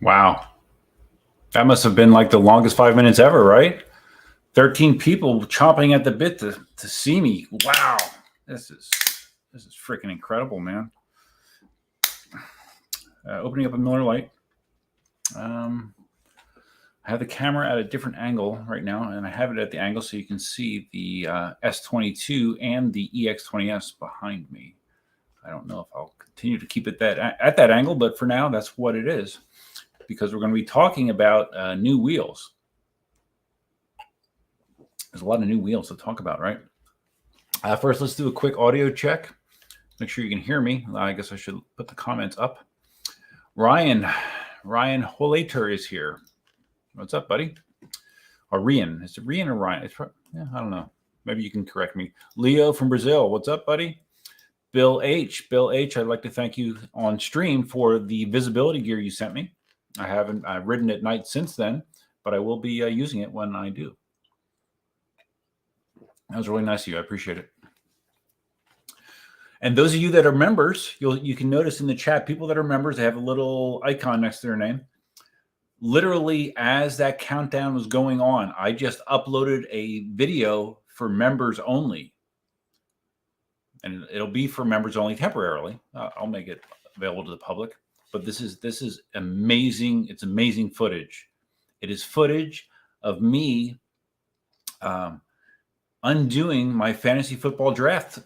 Wow. That must have been like the longest 5 minutes ever, right? 13 people chomping at the bit to see me. Wow. This is freaking incredible, man. Opening up a Miller Lite. I have the camera at a different angle right now, and I have it at the angle so you can see the S22 and the EX20S behind me. I don't know if I'll continue to keep it at that angle, but for now, that's what it is, because we're going to be talking about new wheels. There's a lot of new wheels to talk about, right? First, let's do a quick audio check. Make sure you can hear me. I guess I should put the comments up. Ryan Holater is here. What's up, buddy? Or Rian. Is it Rian or Ryan? I don't know. Maybe you can correct me. Leo from Brazil. What's up, buddy? Bill H. I'd like to thank you on stream for the visibility gear you sent me. I've ridden at night since then, but I will be using it when I do. That was really nice of you. I appreciate it. And those of you that are members, you can notice in the chat, people that are members, they have a little icon next to their name. Literally, as that countdown was going on, I just uploaded a video for members only. And it'll be for members only temporarily. I'll make it available to the public. But this is amazing. It's amazing footage. It is footage of me undoing my fantasy football draft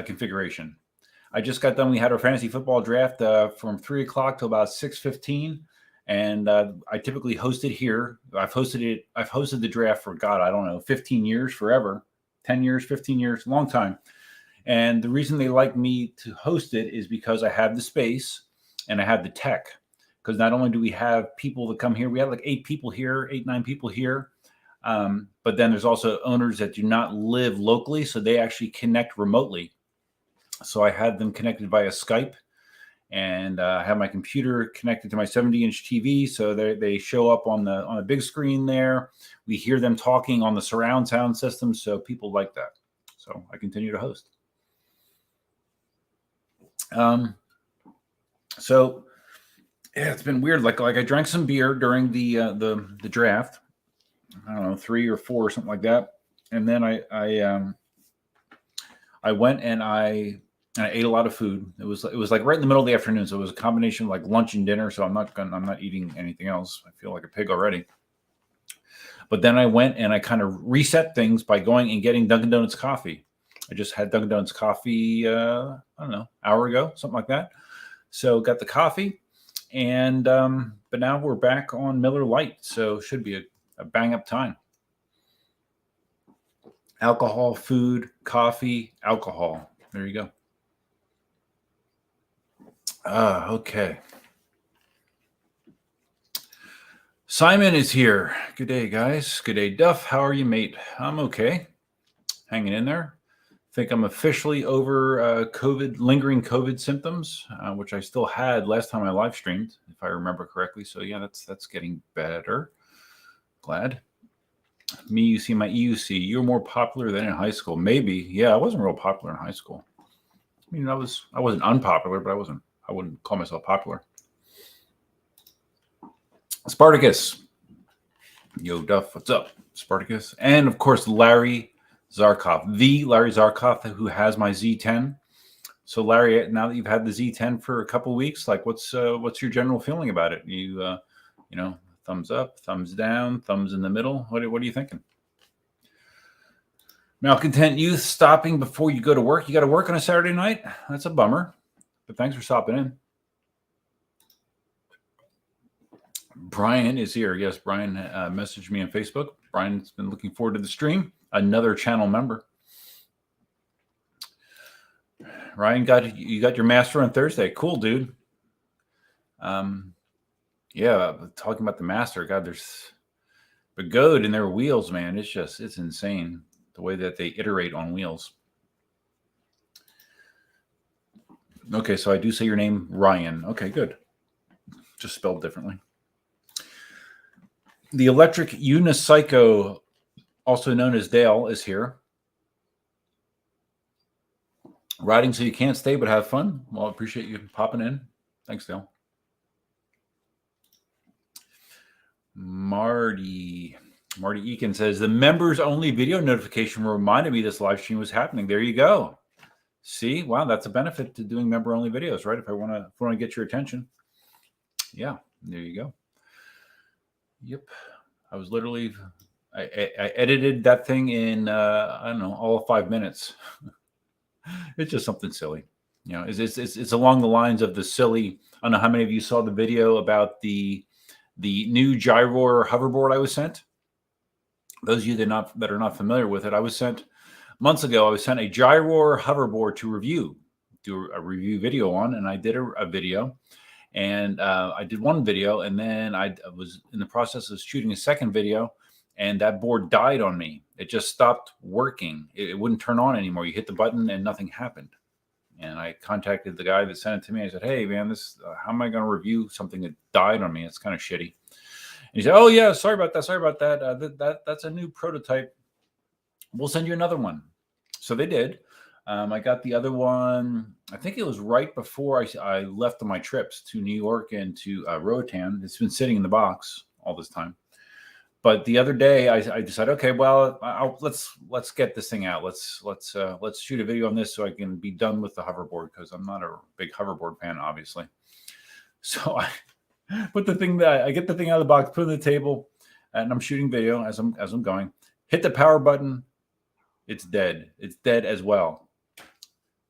configuration. I just got done. We had our fantasy football draft from 3 o'clock to about 6:15. And I typically host it here. I've hosted the draft for, God, I don't know, 15 years, forever, 10 years, 15 years, long time. And the reason they like me to host it is because I have the space and I have the tech. Because not only do we have people that come here, we have like 9 people here. But then there's also owners that do not live locally, so they actually connect remotely. So I had them connected via Skype. And I have my computer connected to my 70-inch TV, so they show up on the big screen there. We hear them talking on the surround sound system, so people like that. So I continue to host. So yeah, it's been weird. Like I drank some beer during the draft. I don't know, 3 or 4 or something like that, and then I went and I ate a lot of food. It was like right in the middle of the afternoon, so it was a combination of like lunch and dinner. So I'm not eating anything else. I feel like a pig already. But then I went and I kind of reset things by going and getting Dunkin' Donuts coffee. I just had Dunkin' Donuts coffee, I don't know, hour ago, something like that. So got the coffee, and but now we're back on Miller Lite, so should be a bang up time. Alcohol, food, coffee, alcohol. There you go. Okay. Simon is here. Good day, guys. Good day, Duff. How are you, mate? I'm okay. Hanging in there. Think I'm officially over lingering COVID symptoms, which I still had last time I live streamed, if I remember correctly. So yeah, that's getting better. Glad. Me, you see my EUC. You're more popular than in high school. Maybe. Yeah, I wasn't real popular in high school. I mean, I wasn't unpopular, but I wouldn't call myself popular. Spartacus. Yo, Duff, what's up? Spartacus. And of course, Larry Zarkov. The Larry Zarkov, who has my Z10. So Larry, now that you've had the Z10 for a couple of weeks, like what's your general feeling about it? You thumbs up, thumbs down, thumbs in the middle. What are you thinking? Malcontent youth stopping before you go to work. You got to work on a Saturday night? That's a bummer. But thanks for stopping in. Brian is here. Yes, Brian messaged me on Facebook. Brian's been looking forward to the stream. Another channel member. Ryan, you got your master on Thursday. Cool, dude. Yeah, talking about the master. God, there's Begode in their wheels, man. It's insane the way that they iterate on wheels. Okay, so I do say your name, Ryan. Okay, good. Just spelled differently. The electric unicycle, also known as Dale, is here. Riding so you can't stay but have fun. Well, I appreciate you popping in. Thanks, Dale. Marty Eakin says the members only video notification reminded me this live stream was happening. There you go. See, wow, that's a benefit to doing member only videos, right? If I want to get your attention. Yeah, there you go. Yep. I was literally, I edited that thing in, I don't know, all of 5 minutes. It's just something silly. You know, it's along the lines of the silly, I don't know how many of you saw the video about the new gyro hoverboard I was sent. Those of you that are not familiar with it, I was sent months ago. I was sent a gyro hoverboard to do a review video on, and I did a video, and I did one video, and then I was in the process of shooting a second video, and that board died on me. It just stopped working. It wouldn't turn on anymore. You hit the button, and nothing happened. And I contacted the guy that sent it to me. I said, "Hey, man, this how am I going to review something that died on me? It's kind of shitty." And he said, "Oh yeah, sorry about that. That's a new prototype. We'll send you another one." So they did. I got the other one. I think it was right before I left on my trips to New York and to Roatan. It's been sitting in the box all this time. But the other day, I decided, okay, well, let's get this thing out. Let's shoot a video on this so I can be done with the hoverboard, because I'm not a big hoverboard fan, obviously. So I put the thing I get the thing out of the box, put it on the table, and I'm shooting video as I'm going. Hit the power button. It's dead. It's dead as well.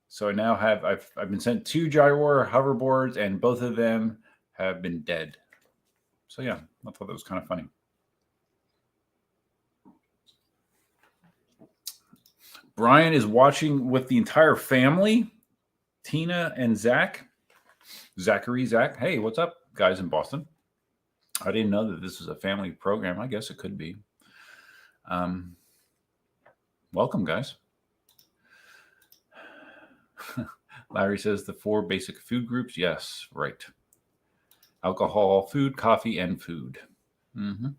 So I now I've been sent 2 gyro hoverboards, and both of them have been dead. So yeah, I thought that was kind of funny. Brian is watching with the entire family, Tina and Zach. Zach. Hey, what's up, guys in Boston? I didn't know that this was a family program. I guess it could be. Welcome, guys. Larry says the 4 basic food groups. Yes, right. Alcohol, food, coffee, and food. Mm-hmm.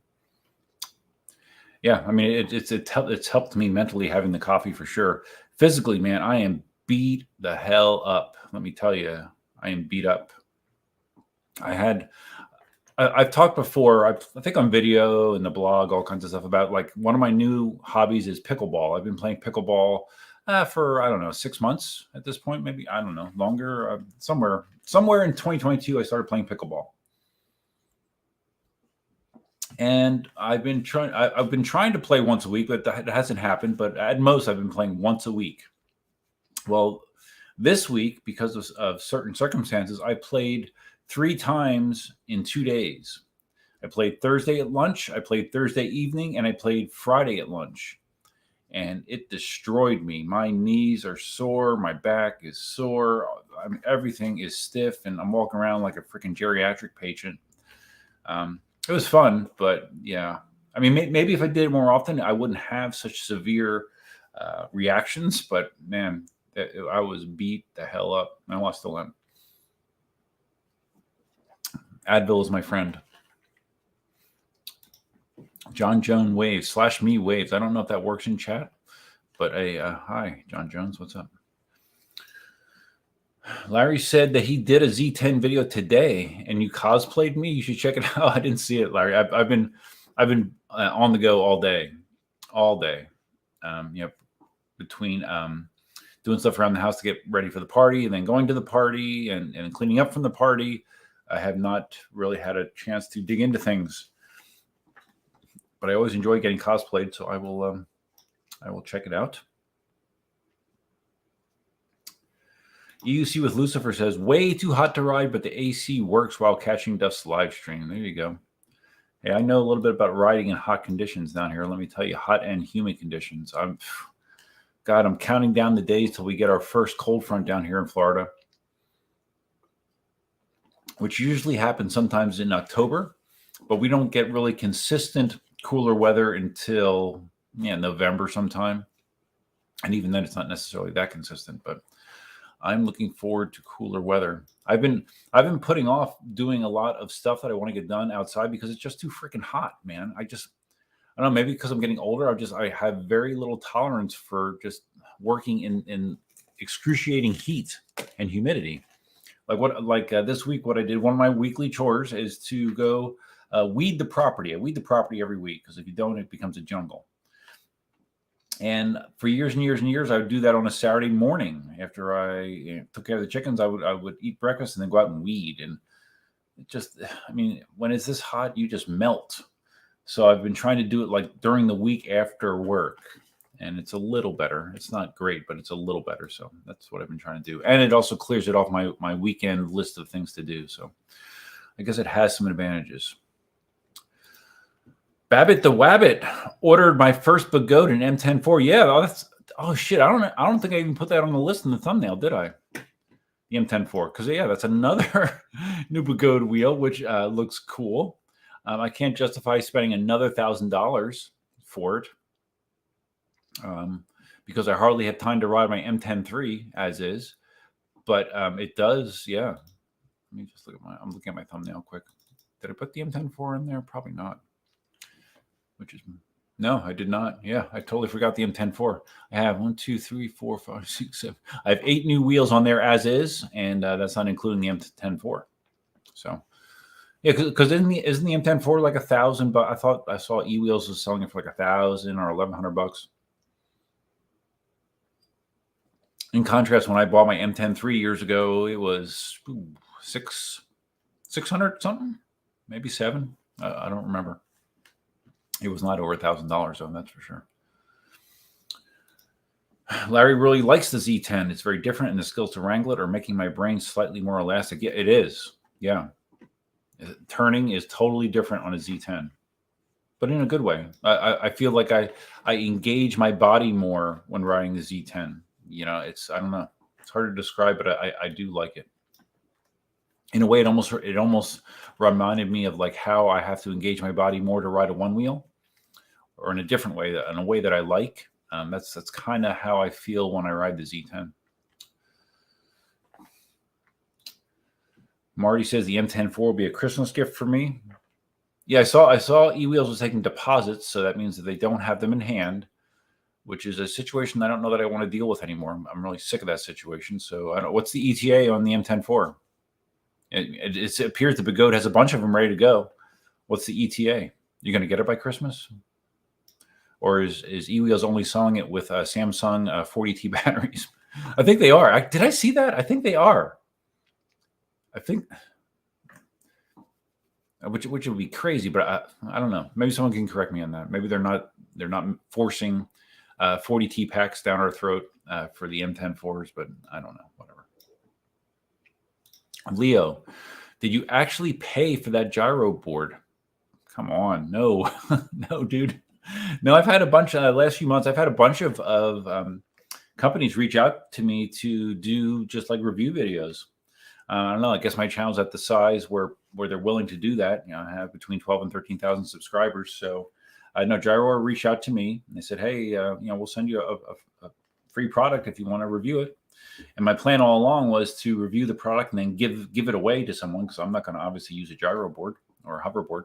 Yeah, I mean, it's helped me mentally having the coffee for sure. Physically, man, I am beat the hell up. Let me tell you, I am beat up. I've talked before, I think on video and the blog, all kinds of stuff about, like, one of my new hobbies is pickleball. I've been playing pickleball for, I don't know, 6 months at this point, maybe, I don't know, longer. Somewhere in 2022, I started playing pickleball. And I've been trying to play once a week, but that hasn't happened. But at most, I've been playing once a week. Well, this week, because of certain circumstances, I played 3 times in 2 days. I played Thursday at lunch, I played Thursday evening, and I played Friday at lunch. And it destroyed me. My knees are sore. My back is sore. Everything is stiff, and I'm walking around like a freaking geriatric patient. It was fun, but yeah. I mean, maybe if I did it more often, I wouldn't have such severe reactions. But man, I was beat the hell up. I lost the limb. Advil is my friend. John Jones Waves / me Waves. I don't know if that works in chat, but hi, John Jones. What's up? Larry said that he did a Z10 video today, and you cosplayed me. You should check it out. I didn't see it, Larry. I've been on the go all day. Between doing stuff around the house to get ready for the party, and then going to the party, and cleaning up from the party. I have not really had a chance to dig into things, but I always enjoy getting cosplayed, so I will check it out. EUC with Lucifer says, way too hot to ride, but the AC works while catching dust live stream. There you go. Hey, I know a little bit about riding in hot conditions down here. Let me tell you, hot and humid conditions. I'm counting down the days till we get our first cold front down here in Florida, which usually happens sometimes in October, but we don't get really consistent cooler weather until November sometime. And even then, it's not necessarily that consistent, but I'm looking forward to cooler weather. I've been putting off doing a lot of stuff that I want to get done outside because it's just too freaking hot, man. I don't know, maybe because I'm getting older, I have very little tolerance for just working in excruciating heat and humidity. This week, what I did, one of my weekly chores is to go weed the property. I weed the property every week because if you don't, it becomes a jungle. And for years and years and years, I would do that on a Saturday morning after I took care of the chickens. I would eat breakfast and then go out and weed. And it just, I mean, when it's this hot, you just melt. So I've been trying to do it like during the week after work, and it's a little better. It's not great, but it's a little better. So that's what I've been trying to do. And it also clears it off my weekend list of things to do. So I guess it has some advantages. Babbitt the Wabbit ordered my first Bagoat in M10-4. Yeah, oh shit. I don't think I even put that on the list in the thumbnail, did I? The M10-4, because yeah, that's another new Bagoat wheel, which looks cool. I can't justify spending another $1,000 for it because I hardly have time to ride my M10-3 as is. But it does, yeah. Let me just look at I'm looking at my thumbnail quick. Did I put the M10-4 in there? Probably not. No, I did not. Yeah, I totally forgot the M10-4. I have 1, 2, 3, 4, 5, 6, 7. I have 8 new wheels on there as is, and that's not including the M10-4. So, yeah, because isn't the M10-4 like $1,000? But I thought I saw eWheels was selling it for like $1,000 or $1,100. In contrast, when I bought my M10-3 years ago, it was $600 something, maybe $700. I don't remember. It was not over $1,000, though, that's for sure. Larry really likes the Z10. It's very different, and the skills to wrangle it are making my brain slightly more elastic. Yeah, it is. Yeah. Turning is totally different on a Z10, but in a good way. I feel like I engage my body more when riding the Z10. You know, I don't know. It's hard to describe, but I do like it. In a way, it almost reminded me of like how I have to engage my body more to ride a one wheel, or in a different way, in a way that I like. That's kind of how I feel when I ride the Z10. Marty says the M10-4 will be a Christmas gift for me. Yeah, I saw eWheels was taking deposits, so that means that they don't have them in hand, which is a situation I don't know that I want to deal with anymore. I'm really sick of that situation. So I don't. What's the ETA on the M10-4? It appears the Bagoat has a bunch of them ready to go. What's the ETA? You going to get it by Christmas? Or is eWheels only selling it with Samsung 40T batteries? I think they are. Did I see that? I think they are. I think, which would be crazy, but I don't know. Maybe someone can correct me on that. Maybe they're not forcing 40T packs down our throat for the M10-4s, but I don't know. Whatever. Leo, did you actually pay for that gyro board? Come on. No, no, dude. No, I've had a bunch last few months. I've had a bunch of companies reach out to me to do just like review videos. I don't know. I guess my channel's at the size where they're willing to do that. You know, I have between 12 and 13,000 subscribers. So I know Gyro reached out to me and they said, hey, we'll send you a free product if you want to review it. And my plan all along was to review the product and then give it away to someone, because I'm not going to obviously use a gyro board or a hoverboard.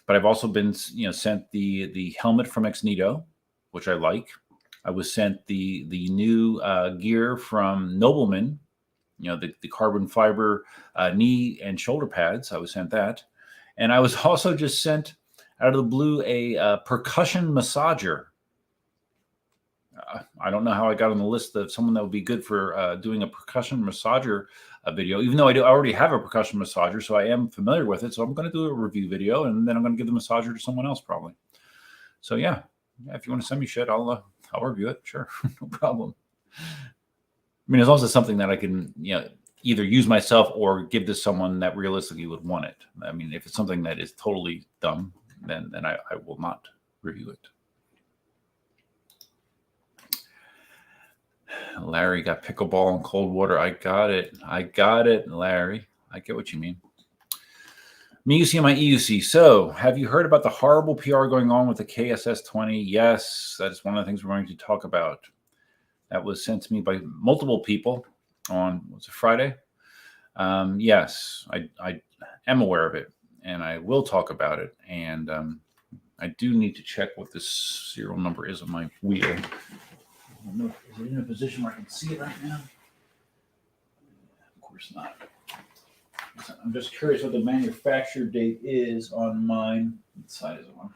But I've also been, sent the helmet from Exnito, which I like. I was sent the new gear from Nobleman, the carbon fiber knee and shoulder pads. I was sent that. And I was also just sent out of the blue a percussion massager. I don't know how I got on the list of someone that would be good for doing a percussion massager video, even though I already have a percussion massager, so I am familiar with it. So I'm going to do a review video, and then I'm going to give the massager to someone else probably. So yeah, if you want to send me shit, I'll review it. Sure, no problem. I mean, as long as it's something that I can, either use myself or give to someone that realistically would want it. I mean, if it's something that is totally dumb, then I will not review it. Larry got pickleball and cold water. I got it, Larry. I get what you mean. MeUC and my EUC. So, have you heard about the horrible PR going on with the KSS-20? Yes, that is one of the things we're going to talk about. That was sent to me by multiple people on, what's it, Friday? Yes, I am aware of it, and I will talk about it. And I do need to check what this serial number is on my wheel. I don't know, is it in a position where I can see it right now? Of course not. I'm just curious what the manufacture date is on mine. What side is it on?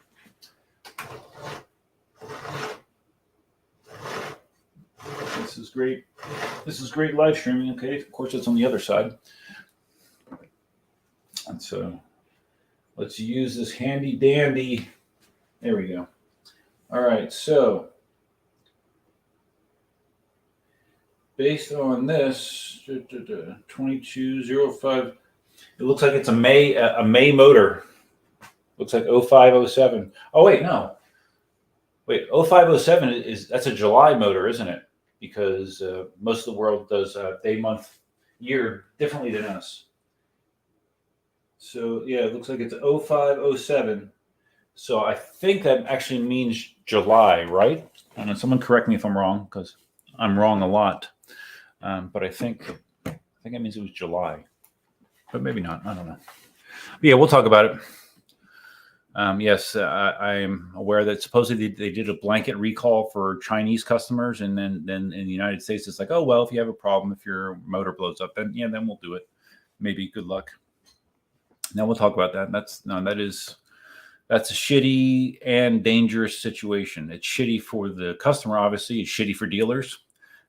This is great. This is great live streaming. Okay, of course it's on the other side. And so let's use this handy dandy. There we go. All right, so based on this, 2205, it looks like it's a May motor. Looks like 0507. Oh wait, no. Wait, 0507 that's a July motor, isn't it? Because most of the world does day, month, year differently than us. So yeah, it looks like it's 0507. So I think that actually means July, right? I don't know, someone correct me if I'm wrong, because I'm wrong a lot. But I think it means it was July, but maybe not. I don't know. But yeah, we'll talk about it. Yes, I'm aware that supposedly they did a blanket recall for Chinese customers, and then in the United States, it's like, oh well, if you have a problem, if your motor blows up, then we'll do it. Maybe good luck. Now we'll talk about that. That's a shitty and dangerous situation. It's shitty for the customer, obviously. It's shitty for dealers.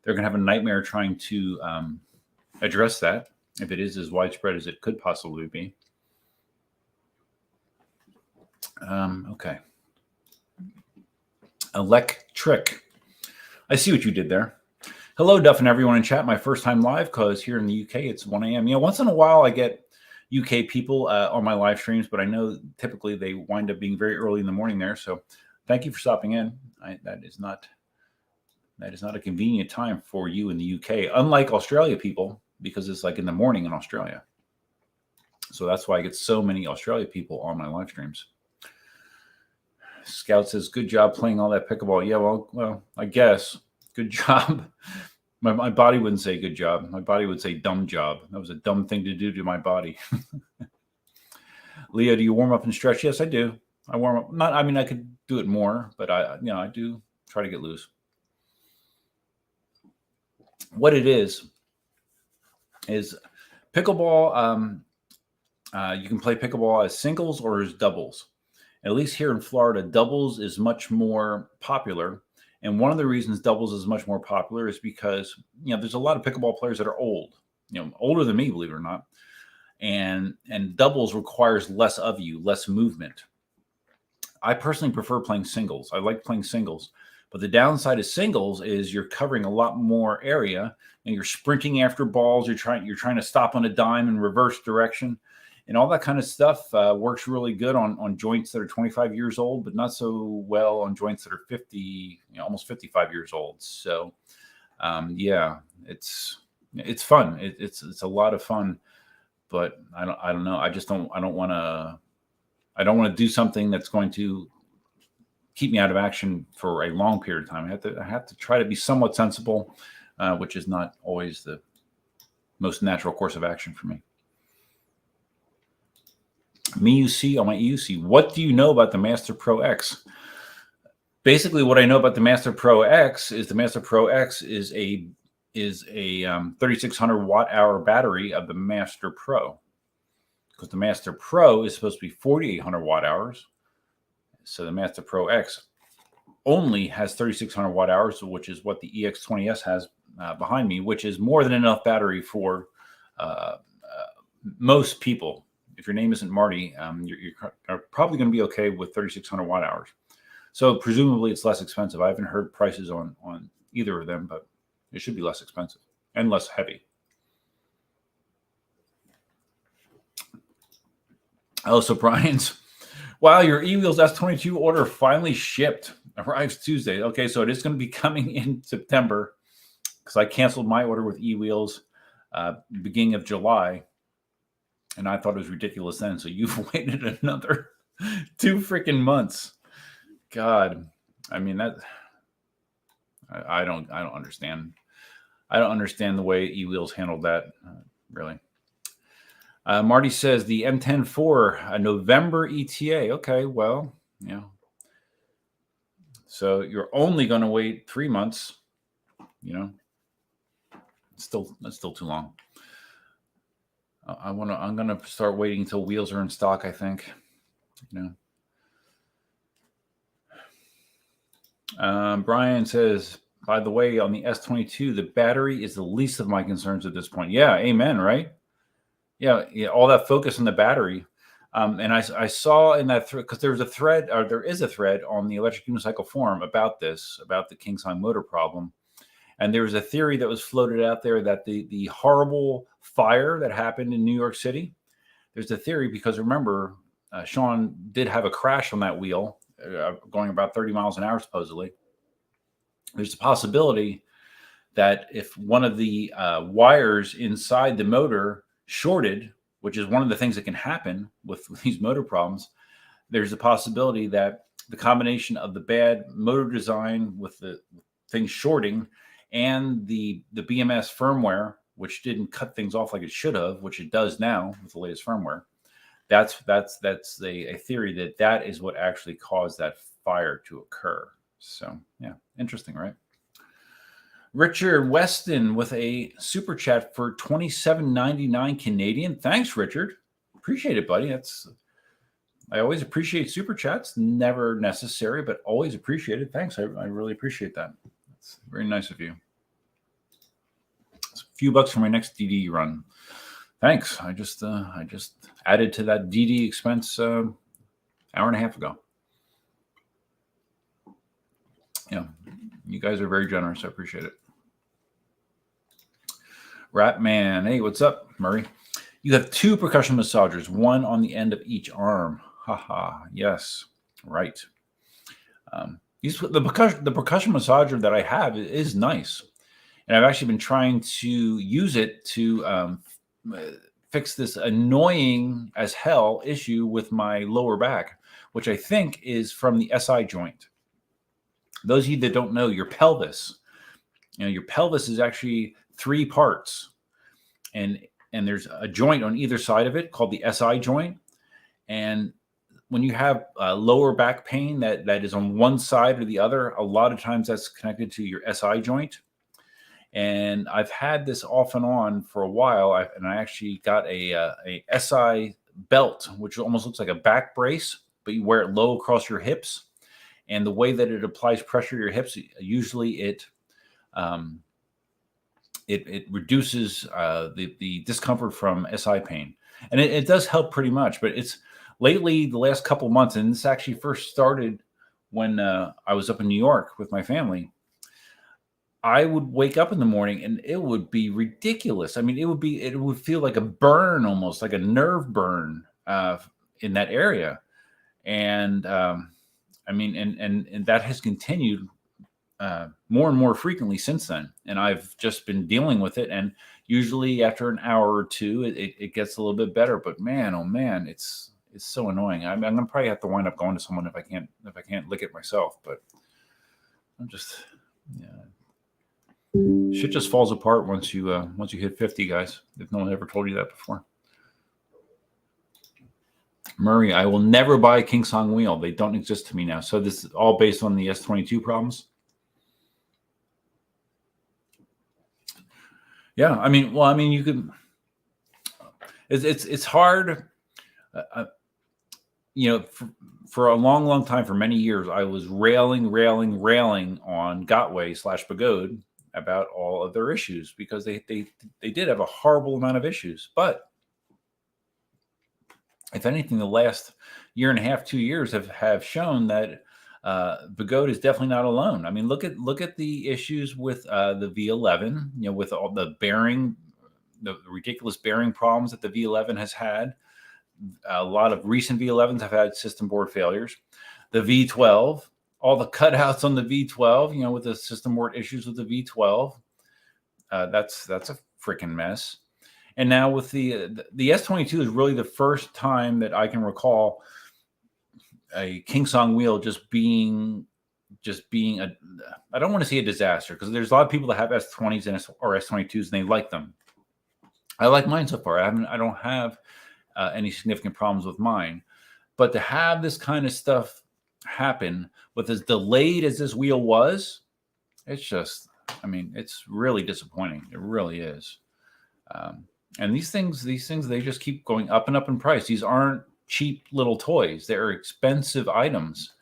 They're going to have a nightmare trying to address that if it is as widespread as it could possibly be. Okay. Electric. I see what you did there. Hello, Duff and everyone in chat. My first time live, because here in the UK it's 1 a.m. Once in a while I get UK people on my live streams, but I know typically they wind up being very early in the morning there. So thank you for stopping in. That is not a convenient time for you in the UK, unlike Australia people, because it's like in the morning in Australia. So that's why I get so many Australia people on my live streams. Scout says, good job playing all that pickleball. Yeah, well, I guess. Good job. My body wouldn't say good job. My body would say dumb job. That was a dumb thing to do to my body. Leo, do you warm up and stretch? Yes, I do. I warm up. I could do it more, but I do try to get loose. What it is pickleball. You can play pickleball as singles or as doubles. At least here in Florida, doubles is much more popular. And one of the reasons doubles is much more popular is because, there's a lot of pickleball players that are old, older than me, believe it or not. And doubles requires less of you, less movement. I personally prefer playing singles. I like playing singles. But the downside of singles is you're covering a lot more area and you're sprinting after balls. You're trying to stop on a dime in reverse direction. And all that kind of stuff works really good on joints that are 25 years old, but not so well on joints that are 50, almost 55 years old. So, it's fun. It's a lot of fun, but I don't know. I don't want to do something that's going to keep me out of action for a long period of time. I have to try to be somewhat sensible, which is not always the most natural course of action for me. MeUC on my EUC. What do you know about the Master Pro X? Basically, what I know about the Master Pro X is the Master Pro X is a 3600 watt hour battery of the Master Pro, because the Master Pro is supposed to be 4800 watt hours. So the Master Pro X only has 3600 watt hours, which is what the EX20S has behind me, which is more than enough battery for most people. If your name isn't Marty, you're probably going to be okay with 3,600 watt hours. So presumably it's less expensive. I haven't heard prices on either of them, but it should be less expensive and less heavy. Oh, so Brian's, wow, your eWheels S22 order finally shipped. Arrives Tuesday. Okay, so it is going to be coming in September, because I canceled my order with eWheels beginning of July. And I thought it was ridiculous then. So you've waited another 2 freaking months. God, I mean, that I don't understand. I don't understand the way eWheels handled that, really. Marty says the M10-4, a November ETA. Okay, well, so you're only going to wait 3 months. That's still too long. I'm gonna start waiting until wheels are in stock. I think, Brian says, by the way, on the S22, the battery is the least of my concerns at this point. Yeah, amen. Right? Yeah. All that focus on the battery. And I saw in that thread, because there is a thread on the electric unicycle forum about this, about the KingSong motor problem. And there was a theory that was floated out there that the horrible fire that happened in New York City, there's a theory because remember, Sean did have a crash on that wheel going about 30 miles an hour, supposedly. There's a possibility that if one of the wires inside the motor shorted, which is one of the things that can happen with these motor problems, there's a possibility that the combination of the bad motor design with the things shorting and the BMS firmware, which didn't cut things off like it should have, which it does now with the latest firmware, that's a theory that is what actually caused that fire to occur. So yeah, interesting, right? Richard Weston with a super chat for $27.99 Canadian. Thanks, Richard. Appreciate it, buddy. I always appreciate super chats. Never necessary, but always appreciated. Thanks. I really appreciate that. It's very nice of you. It's a few bucks for my next DD run. Thanks. I just added to that DD expense hour and a half ago. Yeah, you guys are very generous. I appreciate it. Ratman, hey, what's up, Murray? You have 2 percussion massagers, one on the end of each arm. Haha, yes, right. The percussion massager that I have is nice, and I've actually been trying to use it to fix this annoying as hell issue with my lower back, which I think is from the SI joint. Those of you that don't know, your pelvis, your pelvis is actually 3 parts, and there's a joint on either side of it called the SI joint. And when you have lower back pain that is on one side or the other, a lot of times that's connected to your SI joint. And I've had this off and on for a while, and I actually got a SI belt, which almost looks like a back brace, but you wear it low across your hips. And the way that it applies pressure to your hips, usually it reduces the discomfort from SI pain, and it does help pretty much. But it's lately, the last couple months, and this actually first started when I was up in New York with my family. I would wake up in the morning and it would be ridiculous. I mean, it would feel like a burn, almost like a nerve burn in that area, and I mean, and that has continued more and more frequently since then. And I've just been dealing with it. And usually after an hour or two, it gets a little bit better. But man, oh man, it's so annoying. I'm gonna probably have to wind up going to someone if I can't lick it myself. But I'm just, shit just falls apart once you hit 50, guys. If no one ever told you that before. Murray, I will never buy a KingSong wheel. They don't exist to me now. So this is all based on the S22 problems. Yeah, I mean, you could. It's hard. For a long time, for many years, I was railing on Gotway / Pagode about all of their issues because they did have a horrible amount of issues, but if anything, the last year and a half, 2 years have shown that Pagode is definitely not alone. I mean, look at the issues with the V11, with all the ridiculous bearing problems that the V11 has had. A lot of recent V11s have had system board failures. The V12, all the cutouts on the V12, with the system board issues with the V12, that's a freaking mess. And now with the S22 is really the first time that I can recall a KingSong wheel just being a, I don't want to say a disaster, because there's a lot of people that have S20s or S22s and they like them. I like mine so far. I don't have any significant problems with mine, but to have this kind of stuff happen with as delayed as this wheel was, it's just, I mean, it's really disappointing. It really is. And these things, they just keep going up and up in price. These aren't cheap little toys. They're expensive items.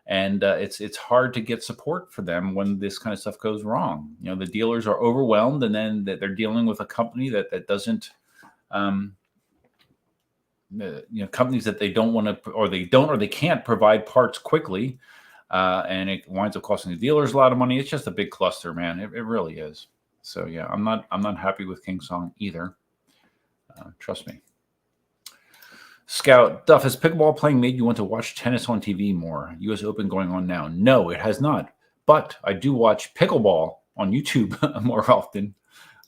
And it's hard to get support for them when this kind of stuff goes wrong. The dealers are overwhelmed, and then they're dealing with a company that doesn't, companies that they don't want to, or they can't provide parts quickly, and it winds up costing the dealers a lot of money. It's just a big cluster, man. It really is. So yeah, I'm not happy with KingSong either. Trust me. Scout, Duff, has pickleball playing made you want to watch tennis on TV more? US Open going on now. No, it has not. But I do watch pickleball on YouTube more often.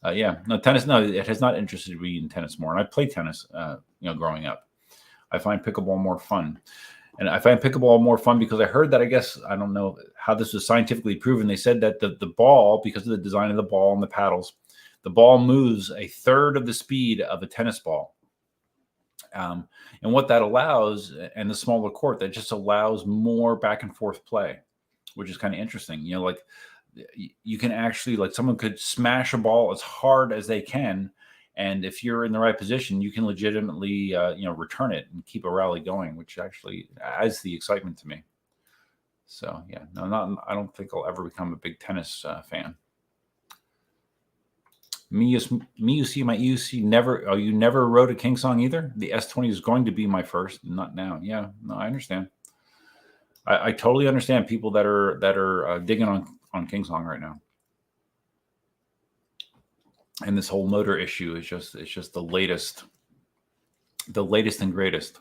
Tennis. No, it has not interested me in tennis more. And I played tennis, growing up. I find pickleball more fun. And I find pickleball more fun because I heard that, I don't know how this was scientifically proven. They said that the ball, because of the design of the ball and the paddles, the ball moves a third of the speed of a tennis ball. And what that allows, and the smaller court, that just allows more back and forth play, which is kind of interesting. You can actually, someone could smash a ball as hard as they can, and if you're in the right position, you can legitimately, return it and keep a rally going, which actually adds the excitement to me. So yeah, I don't think I'll ever become a big tennis fan. Me, you see my EUC never. Oh, you never rode a KingSong either? The S20 is going to be my first, not now. Yeah, no, I understand. I totally understand people that are digging on KingSong right now. And this whole motor issue is just the latest and greatest.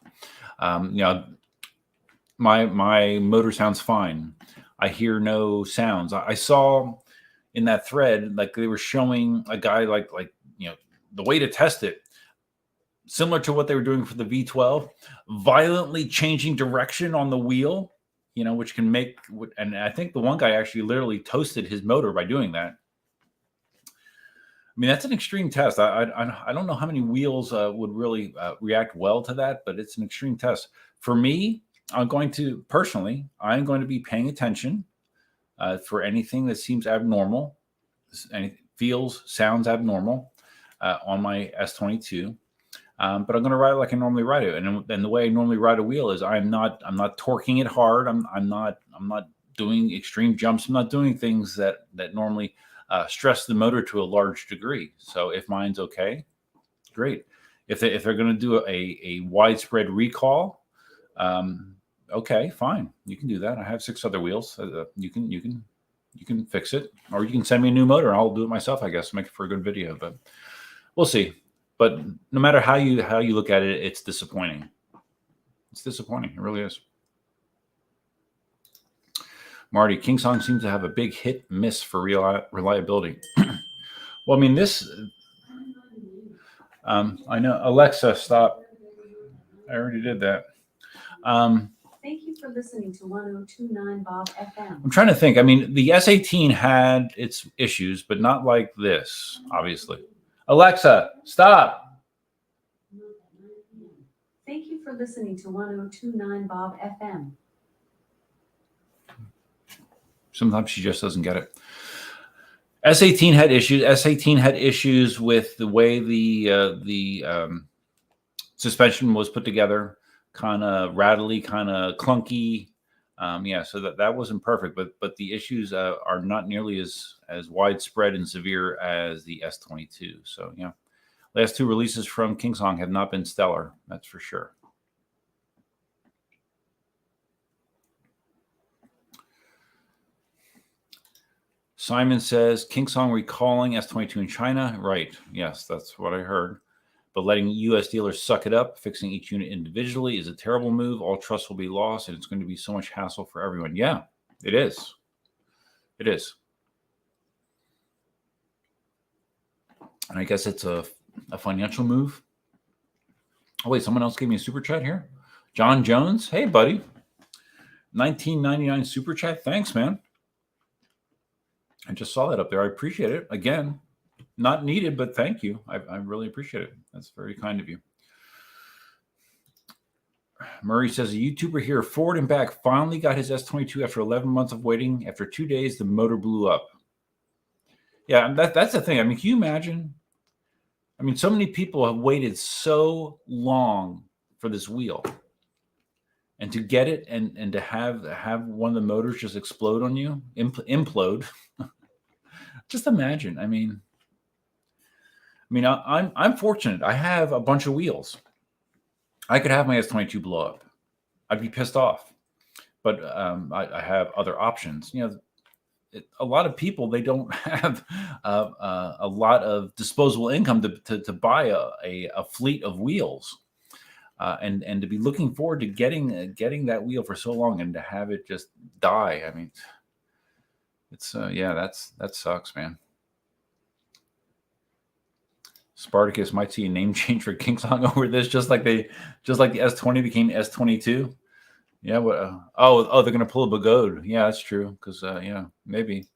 My motor sounds fine. I hear no sounds. I saw in that thread, they were showing a guy the way to test it, similar to what they were doing for the V12, violently changing direction on the wheel, which can make, and I think the one guy actually literally toasted his motor by doing that. I mean, that's an extreme test. I don't know how many wheels would really react well to that, but it's an extreme test. For me, I'm going to be paying attention for anything that seems abnormal, and sounds abnormal on my S22. But I'm going to ride it like I normally ride it, and the way I normally ride a wheel is I'm not torquing it hard. I'm not doing extreme jumps. I'm not doing things that normally stress the motor to a large degree. So if mine's okay, great. If they're going to do a widespread recall, okay, fine. You can do that. I have 6 other wheels. You can fix it, or you can send me a new motor and I'll do it myself, I guess, make it for a good video, but we'll see. But no matter how you look at it, it's disappointing. It's disappointing. It really is. Marty, KingSong seems to have a big hit miss for reliability. Well, I mean, I know. Alexa, stop. I already did that. Thank you for listening to 1029 Bob FM. I'm trying to think. I mean, the S18 had its issues, but not like this, obviously. Alexa, stop. Thank you for listening to 1029 Bob FM. Sometimes she just doesn't get it. S18 had issues. S18 had issues with the way the suspension was put together. Kind of rattly, kind of clunky. So that wasn't perfect, but the issues are not nearly as widespread and severe as the S22. So yeah, last 2 releases from KingSong have not been stellar. That's for sure. Simon says KingSong recalling S22 in China. Right. Yes, that's what I heard. But letting U.S. dealers suck it up, fixing each unit individually is a terrible move. All trust will be lost, and it's going to be so much hassle for everyone. Yeah, it is. It is. And I guess it's a financial move. Oh, wait, someone else gave me a super chat here. John Jones. Hey, buddy. $19.99 super chat. Thanks, man. I just saw that up there. I appreciate it. Again, not needed, but thank you. I really appreciate it. That's very kind of you. Murray says, a YouTuber here, forward and back, finally got his S22 after 11 months of waiting. After 2 days, the motor blew up. Yeah, that's the thing. I mean, can you imagine? I mean, so many people have waited so long for this wheel, and to get it and to have one of the motors just explode on you, implode. Just imagine. I'm fortunate. I have a bunch of wheels. I could have my S22 blow up. I'd be pissed off. But I have other options. A lot of people, they don't have a lot of disposable income to buy a fleet of wheels, and to be looking forward to getting that wheel for so long and to have it just die. I mean, it's that sucks, man. Spartacus might see a name change for KingSong over this, just like the S20 became S22. Yeah. They're gonna pull a Begode. Yeah, that's true. Because maybe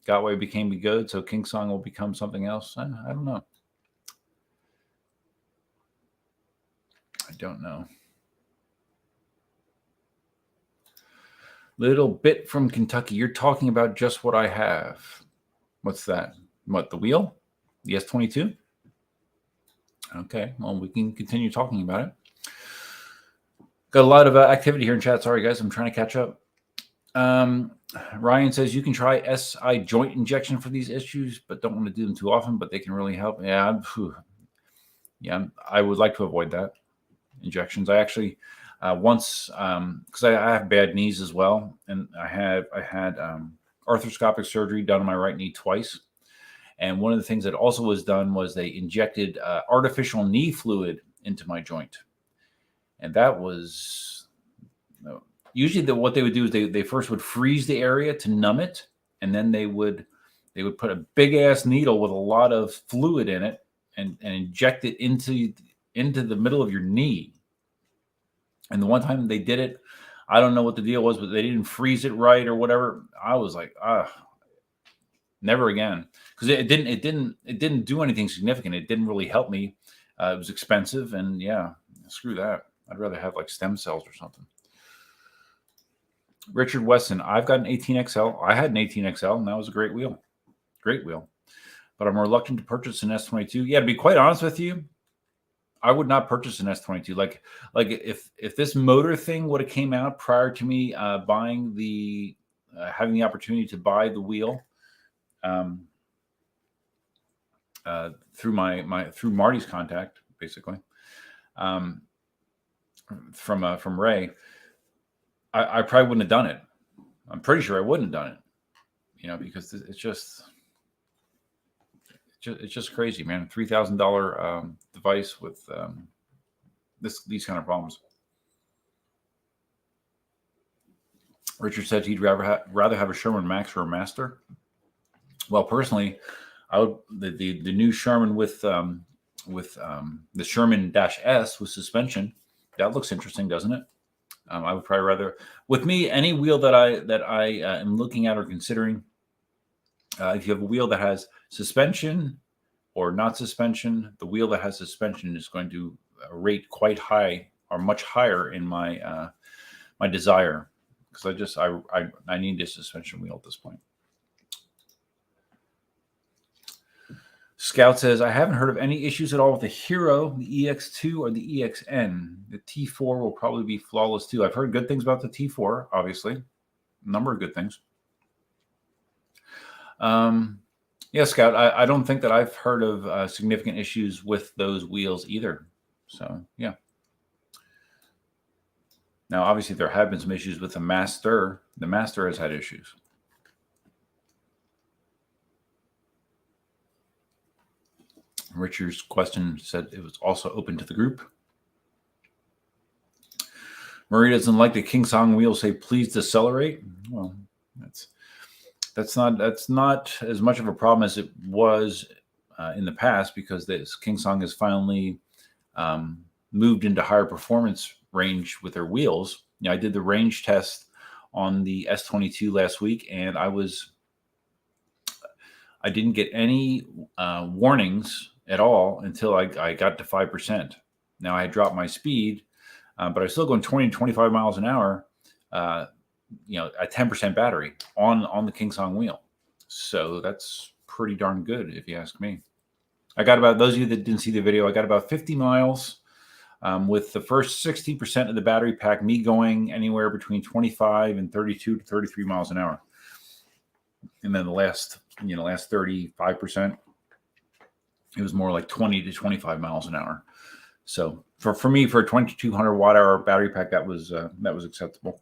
Gotway became Begode, so KingSong will become something else. I don't know. I don't know. Little bit from Kentucky. You're talking about just what I have. What's that? What, the wheel? The S22? Okay. Well, we can continue talking about it. Got a lot of activity here in chat. Sorry, guys. I'm trying to catch up. Ryan says you can try SI joint injection for these issues, but don't want to do them too often, but they can really help. Yeah. I would like to avoid that. Injections. I actually once, because I have bad knees as well, and I had arthroscopic surgery done on my right knee twice. And one of the things that also was done was they injected artificial knee fluid into my joint. And that was usually what they would do is they first would freeze the area to numb it, and then they would put a big ass needle with a lot of fluid in it and inject it into the middle of your knee. And the one time they did it, I don't know what the deal was, but they didn't freeze it right or whatever. I was like, never again, because it didn't do anything significant. It didn't really help me. It was expensive, and yeah, screw that. I'd rather have like stem cells or something. Richard Weston, I've got an 18XL. I had an 18XL, and that was a great wheel. Great wheel. But I'm reluctant to purchase an S22. Yeah, to be quite honest with you, I would not purchase an S22. Like if this motor thing would have came out prior to me buying having the opportunity to buy the wheel through Marty's contact, basically, from Ray, I probably wouldn't have done it. I'm pretty sure I wouldn't have done it, because it's just crazy, man. $3,000 device with these kind of problems. Richard said he'd rather have a Sherman Max or a Master. Well, personally, I would the new Sherman with the Sherman-S with suspension. That looks interesting, doesn't it? I would probably rather, with me, any wheel that I am looking at or considering. If you have a wheel that has suspension or not suspension, the wheel that has suspension is going to rate quite high or much higher in my my desire, because I need a suspension wheel at this point. Scout says, I haven't heard of any issues at all with the Hero, the EX2, or the EXN. The T4 will probably be flawless too. I've heard good things about the T4, obviously. A number of good things. Yeah, Scout, I don't think that I've heard of significant issues with those wheels either. So, yeah. Now, obviously, there have been some issues with the Master. The Master has had issues. Richard's question said it was also open to the group. Marie doesn't like the KingSong wheel. Say, please decelerate. Well, that's not as much of a problem as it was in the past, because this KingSong has finally moved into higher performance range with their wheels. I did the range test on the S22 last week, and I didn't get any warnings at all until I got to 5%. Now I had dropped my speed, but I was still going 20 to 25 miles an hour, a 10% battery on the KingSong wheel. So that's pretty darn good, if you ask me. I got about, those of you that didn't see the video, I got about 50 miles with the first 60% of the battery pack, me going anywhere between 25 and 32 to 33 miles an hour. And then the last 35%, it was more like 20 to 25 miles an hour. So for me, for a 2200 watt hour battery pack, that was acceptable.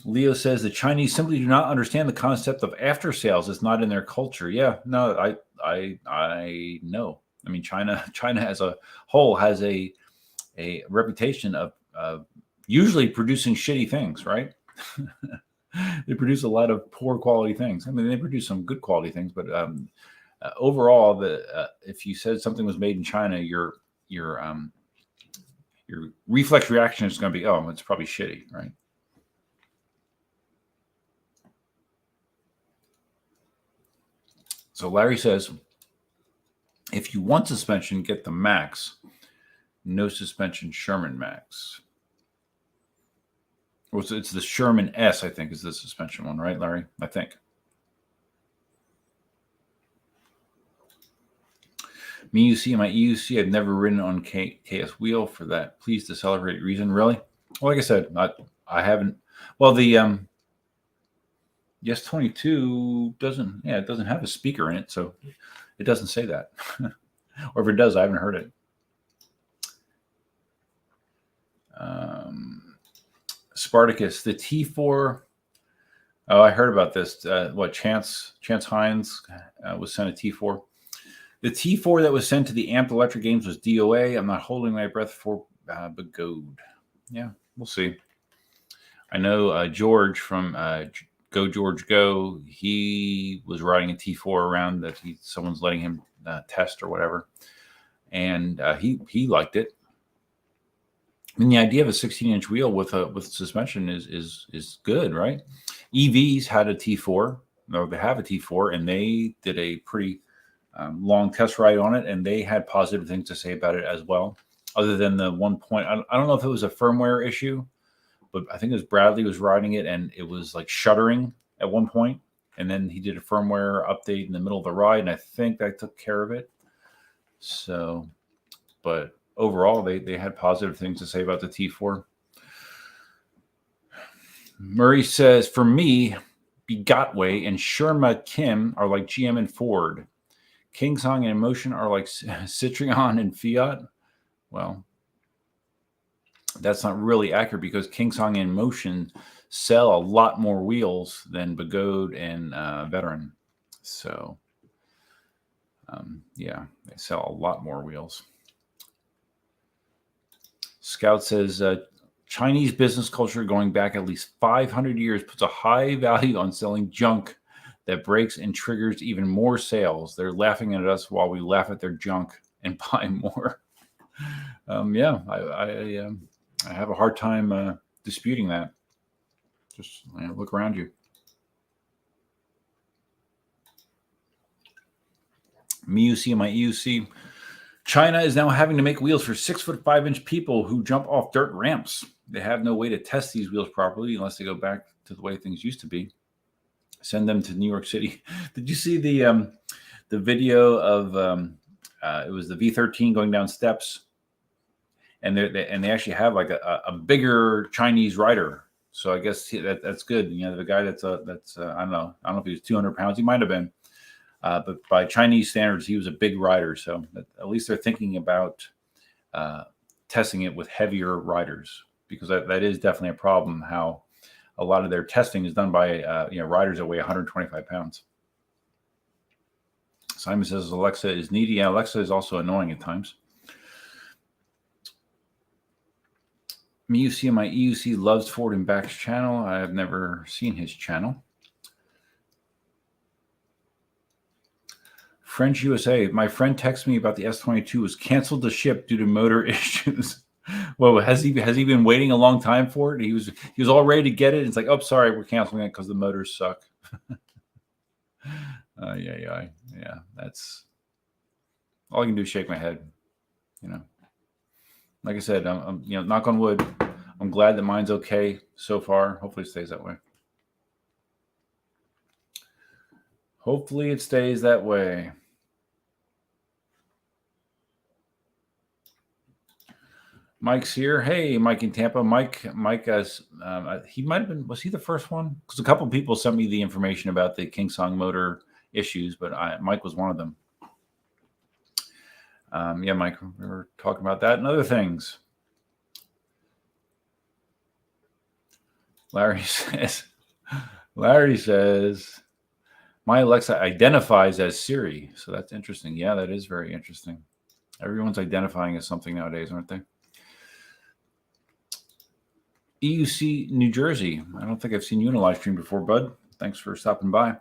Leo says the Chinese simply do not understand the concept of after sales. It's not in their culture. Yeah, no, I know. I mean, China as a whole has a reputation of usually producing shitty things, right? They produce a lot of poor quality things. I mean, they produce some good quality things, but overall, if you said something was made in China, your reflex reaction is going to be, oh, it's probably shitty, right? So Larry says, if you want suspension, get the Max. No suspension, Sherman Max. Well, it's the Sherman S, I think, is the suspension one, right, Larry? I think. Me UC and my EUC, I've never ridden on KS wheel for that. Please to celebrate reason. Really? Well, like I said, I haven't. Well, the Yes 22 doesn't have a speaker in it, so it doesn't say that. Or if it does, I haven't heard it. Spartacus, the T4. Oh, I heard about this. Chance Hines was sent a T4. The T4 that was sent to the Amped Electric Games was DOA. I'm not holding my breath for Begode. Yeah, we'll see. I know George from Go George Go. He was riding a T4 around that someone's letting him test or whatever, and he liked it. I mean, the idea of a 16-inch wheel with suspension is good, right? EVs had a T4, or they have a T4, and they did a pretty long test ride on it, and they had positive things to say about it as well. Other than the one point, I don't know if it was a firmware issue, but I think it was Bradley was riding it, and it was like shuddering at one point, and then he did a firmware update in the middle of the ride, and I think that took care of it. So, but overall, they had positive things to say about the T4. Murray says, for me, Gotway and Sherma Kim are like GM and Ford. KingSong and Inmotion are like Citroen and Fiat. Well, that's not really accurate because KingSong and Inmotion sell a lot more wheels than Begode and Veteran. So, yeah, they sell a lot more wheels. Scout says, Chinese business culture going back at least 500 years puts a high value on selling junk that breaks and triggers even more sales. They're laughing at us while we laugh at their junk and buy more. Yeah, I have a hard time disputing that. Just look around you. MIUC and my EUC. China is now having to make wheels for 6'5" people who jump off dirt ramps. They have no way to test these wheels properly unless they go back to the way things used to be. Send them to New York City. Did you see the video of it was the V13 going down steps, and they actually have like a bigger Chinese rider. So I guess that's good. You know, the guy that's I don't know if he was 200 pounds. He might have been. But by Chinese standards, he was a big rider. So at least they're thinking about testing it with heavier riders, because that is definitely a problem, how a lot of their testing is done by riders that weigh 125 pounds. Simon says Alexa is needy. Yeah, Alexa is also annoying at times. MIUC and my EUC loves Ford and Back's channel. I have never seen his channel. French USA. My friend texted me about the S22 was canceled to ship due to motor issues. Well, has he been waiting a long time for it? He was all ready to get it. It's like, oh, sorry, we're canceling it because the motors suck. Yeah. That's all I can do is shake my head. Like I said, I'm knock on wood. I'm glad that mine's okay so far. Hopefully, it stays that way. Hopefully it stays that way. Mike's here. Hey, Mike in Tampa. Mike has he might have been, was he the first one? Because a couple people sent me the information about the KingSong motor issues, but Mike was one of them. Yeah, Mike, we were talking about that and other things. Larry says, my Alexa identifies as Siri. So that's interesting. Yeah, that is very interesting. Everyone's identifying as something nowadays, aren't they? EUC New Jersey. I don't think I've seen you in a live stream before, bud. Thanks for stopping by.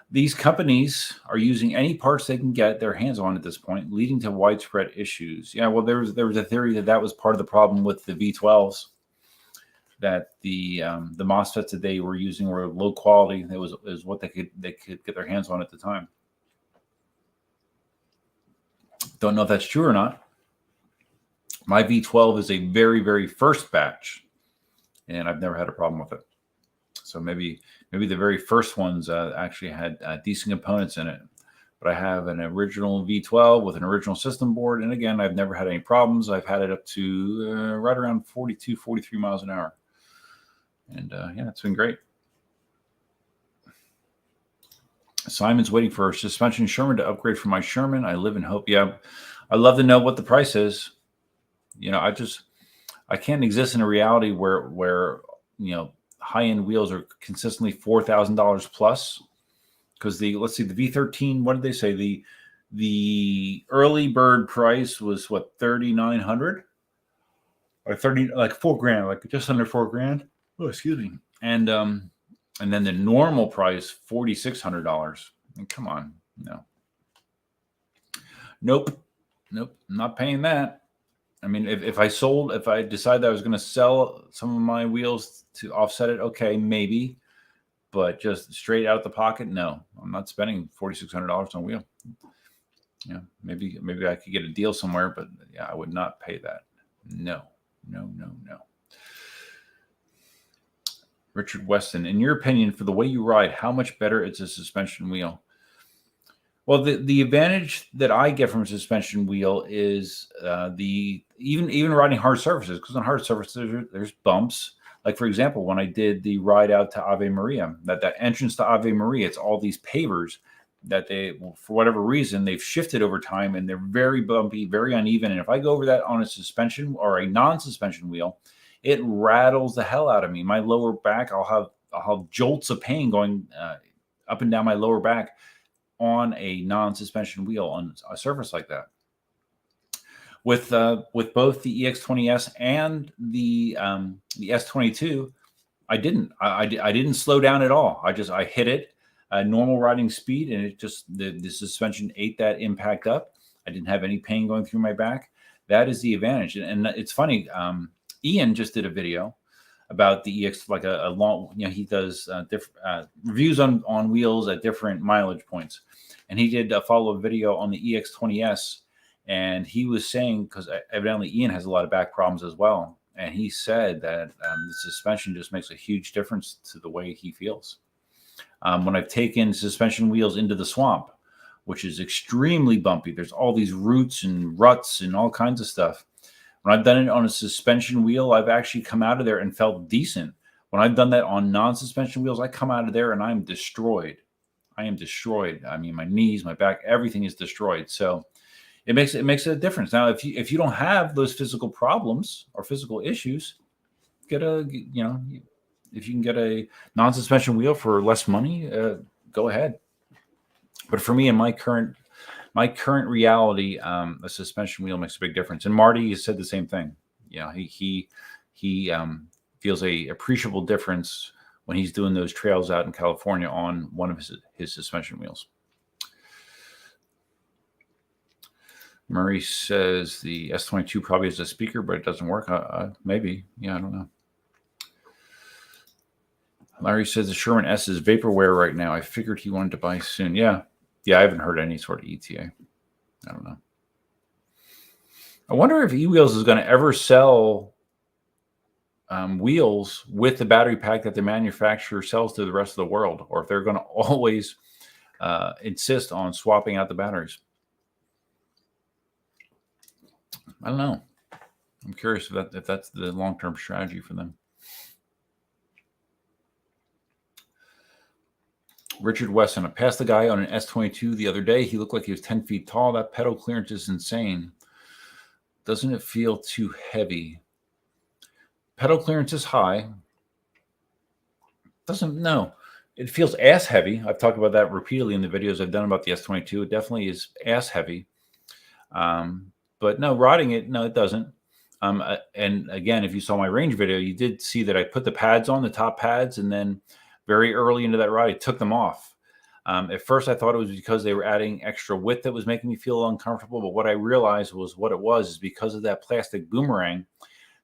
These companies are using any parts they can get their hands on at this point, leading to widespread issues. Yeah, well, there was a theory that was part of the problem with the V12s, that the MOSFETs that they were using were low quality. It was what they could get their hands on at the time. Don't know if that's true or not. My V12 is a very, very first batch, and I've never had a problem with it. So maybe the very first ones actually had decent components in it. But I have an original V12 with an original system board. And again, I've never had any problems. I've had it up to right around 42, 43 miles an hour. And yeah, it's been great. Simon's waiting for a suspension Sherman to upgrade for my Sherman. I live in Hope. Yeah, I'd love to know what the price is. You know, I can't exist in a reality where you know, high-end wheels are consistently $4,000 plus, because let's see, the V13, what did they say? The early bird price was what, 3,900 or 30, like $4,000, like just under $4,000. Oh, excuse me. And then the normal price, $4,600. I mean, come on, no. Nope, I'm not paying that. I mean, if I decided that I was going to sell some of my wheels to offset it, okay, maybe. But just straight out of the pocket, no. I'm not spending $4,600 on a wheel. Yeah, maybe I could get a deal somewhere, but yeah, I would not pay that. No. Richard Weston, in your opinion, for the way you ride, how much better is a suspension wheel? Well, the advantage that I get from a suspension wheel is even riding hard surfaces, because on hard surfaces there's bumps. Like, for example, when I did the ride out to Ave Maria, that entrance to Ave Maria, it's all these pavers that for whatever reason, they've shifted over time, and they're very bumpy, very uneven. And if I go over that on a suspension or a non-suspension wheel, it rattles the hell out of me. My lower back, I'll have jolts of pain going up and down my lower back on a non-suspension wheel on a surface like that. With both the EX20S and the S22, I didn't slow down at all. I hit it normal riding speed, and it just the suspension ate that impact up. I didn't have any pain going through my back. That is the advantage. And it's funny. Ian just did a video about the EX, like a long, you know, he does different reviews on wheels at different mileage points. And he did follow a video on the EX20S, and he was saying, because evidently Ian has a lot of back problems as well, and he said that the suspension just makes a huge difference to the way he feels. When I've taken suspension wheels into the swamp, which is extremely bumpy, there's all these roots and ruts and all kinds of stuff. When I've done it on a suspension wheel, I've actually come out of there and felt decent. When I've done that on non-suspension wheels, I come out of there and I'm destroyed. I am destroyed. I mean, my knees, my back, everything is destroyed. So it makes a difference. Now, if you don't have those physical problems or physical issues, if you can get a non-suspension wheel for less money, go ahead. But for me, in my current reality, a suspension wheel makes a big difference. And Marty has said the same thing. You know, he feels a appreciable difference when he's doing those trails out in California on one of his suspension wheels. Murray says the S22 probably has a speaker, but it doesn't work. Maybe. Yeah, I don't know. Larry says the Sherman S is vaporware right now. I figured he wanted to buy soon. Yeah, I haven't heard any sort of ETA. I don't know. I wonder if eWheels is going to ever sell wheels with the battery pack that the manufacturer sells to the rest of the world, or if they're going to always insist on swapping out the batteries. I don't know. I'm curious if that's the long-term strategy for them. Richard Wesson, I passed the guy on an S22 the other day. He looked like he was 10 feet tall. That pedal clearance is insane. Doesn't it feel too heavy? Pedal clearance is high. No. It feels ass heavy. I've talked about that repeatedly in the videos I've done about the S22. It definitely is ass heavy. But no, riding it, no, it doesn't. And again, if you saw my range video, you did see that I put the pads on, the top pads, and then very early into that ride, I took them off. At first, I thought it was because they were adding extra width that was making me feel uncomfortable. But what I realized was what it was is because of that plastic boomerang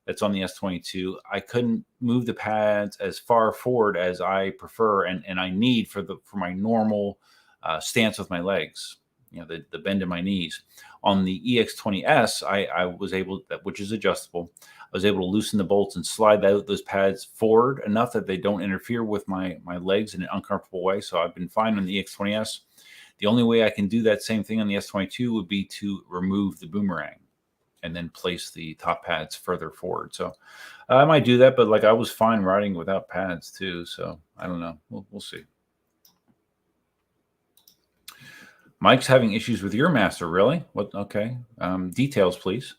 that's on the S22, I couldn't move the pads as far forward as I prefer and I need for my normal stance with my legs. You know, the bend in my knees. On the EX20S, I was able, which is adjustable, I was able to loosen the bolts and slide those pads forward enough that they don't interfere with my legs in an uncomfortable way. So I've been fine on the EX20S. The only way I can do that same thing on the S22 would be to remove the boomerang and then place the top pads further forward. So I might do that, but like I was fine riding without pads too. So I don't know. We'll see. Mike's having issues with your master, really? What? Okay. Details, please.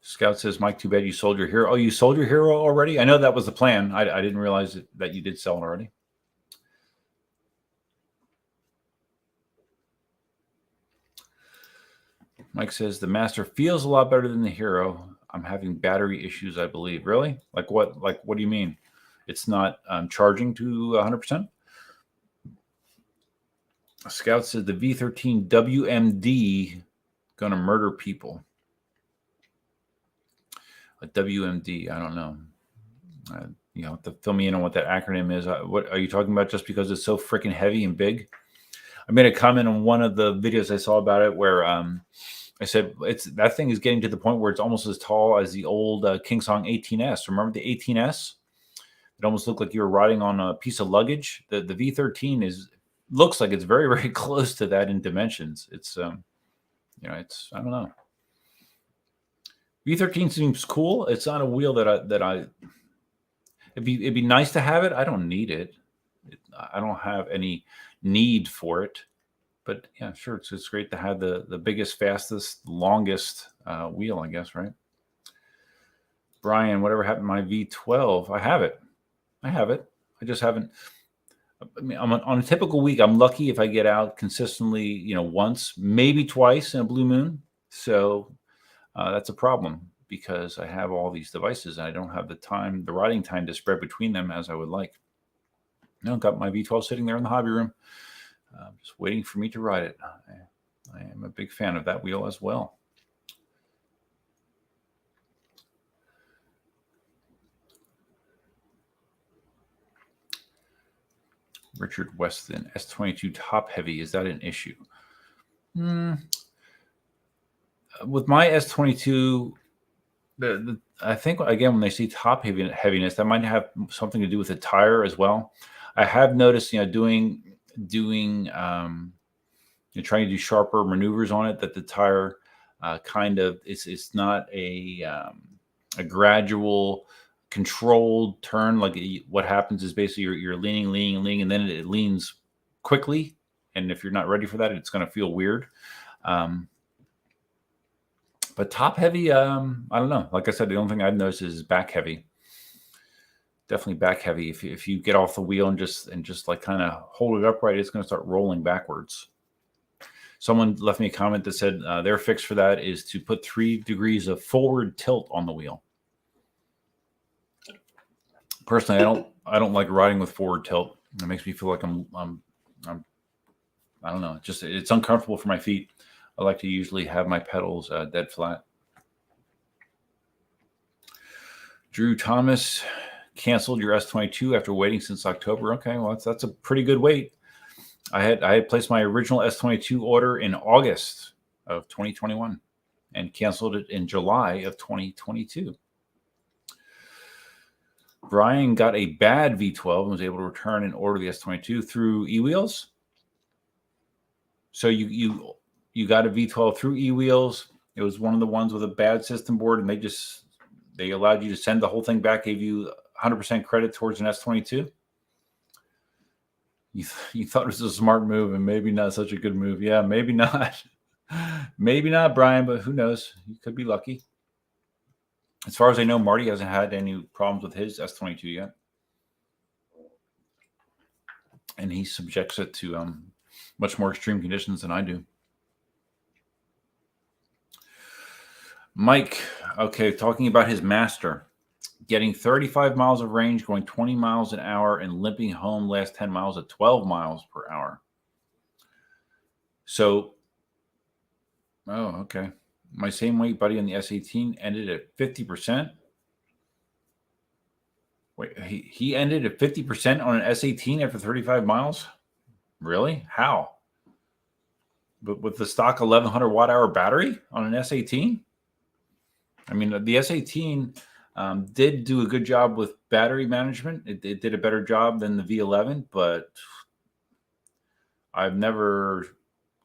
Scout says, Mike, too bad you sold your hero. Oh, you sold your hero already? I know that was the plan. I didn't realize that you did sell it already. Mike says, the master feels a lot better than the hero. I'm having battery issues, I believe. Really? Like what? Like, what do you mean? It's not charging to 100%? Scout says the V13 WMD gonna murder people. A WMD, I don't know. You know, to fill me in on what that acronym is. What are you talking about? Just because it's so freaking heavy and big? I made a comment on one of the videos I saw about it where I said that thing is getting to the point where it's almost as tall as the old KingSong 18S. Remember the 18S? It almost looked like you were riding on a piece of luggage. The V13 looks like it's very, very close to that in dimensions. It's you know, it's, I don't know. V13 seems cool. It's not a wheel that it'd be nice to have it. I don't need it. I don't have any need for it. But yeah, sure, it's great to have the biggest, fastest, longest wheel, I guess, right? Brian, whatever happened to my V12? I have it. I just haven't. I mean, on a typical week, I'm lucky if I get out consistently, you know, once, maybe twice in a blue moon. So that's a problem because I have all these devices and I don't have the riding time to spread between them as I would like. You know, got my V12 sitting there in the hobby room, just waiting for me to ride it. I am a big fan of that wheel as well. Richard Weston, S22 top heavy, is that an issue? With my S22, I think, again, when they see top heaviness, that might have something to do with the tire as well. I have noticed, you know, doing trying to do sharper maneuvers on it, that the tire kind of it's not a gradual controlled turn. Like what happens is basically you're leaning, and then it leans quickly. And if you're not ready for that, it's going to feel weird. But top heavy, I don't know. Like I said, the only thing I've noticed is back heavy. Definitely back heavy. If you get off the wheel and just like kind of hold it upright, it's going to start rolling backwards. Someone left me a comment that said their fix for that is to put 3 degrees of forward tilt on the wheel. Personally, I don't like riding with forward tilt. It makes me feel like I'm I don't know. It's uncomfortable for my feet. I like to usually have my pedals dead flat. Drew Thomas canceled your S22 after waiting since October. Okay, well that's a pretty good wait. I had placed my original S22 order in August of 2021 and canceled it in July of 2022. Brian got a bad V12 and was able to return and order the S22 through eWheels. So you got a V12 through eWheels. It was one of the ones with a bad system board, and they allowed you to send the whole thing back, gave you 100% credit towards an S22. You thought it was a smart move, and maybe not such a good move. Yeah, maybe not. Maybe not, Brian, but who knows? You could be lucky. As far as I know, Marty hasn't had any problems with his S22 yet. And he subjects it to much more extreme conditions than I do. Mike, okay, talking about his Master. Getting 35 miles of range, going 20 miles an hour, and limping home last 10 miles at 12 miles per hour. So, okay. My same weight buddy on the S18 ended at 50%. Wait, he ended at 50% on an S18 after 35 miles? Really? How? But with the stock 1100 watt hour battery on an S18? I mean, the S18 did do a good job with battery management. It did a better job than the V11, but I've never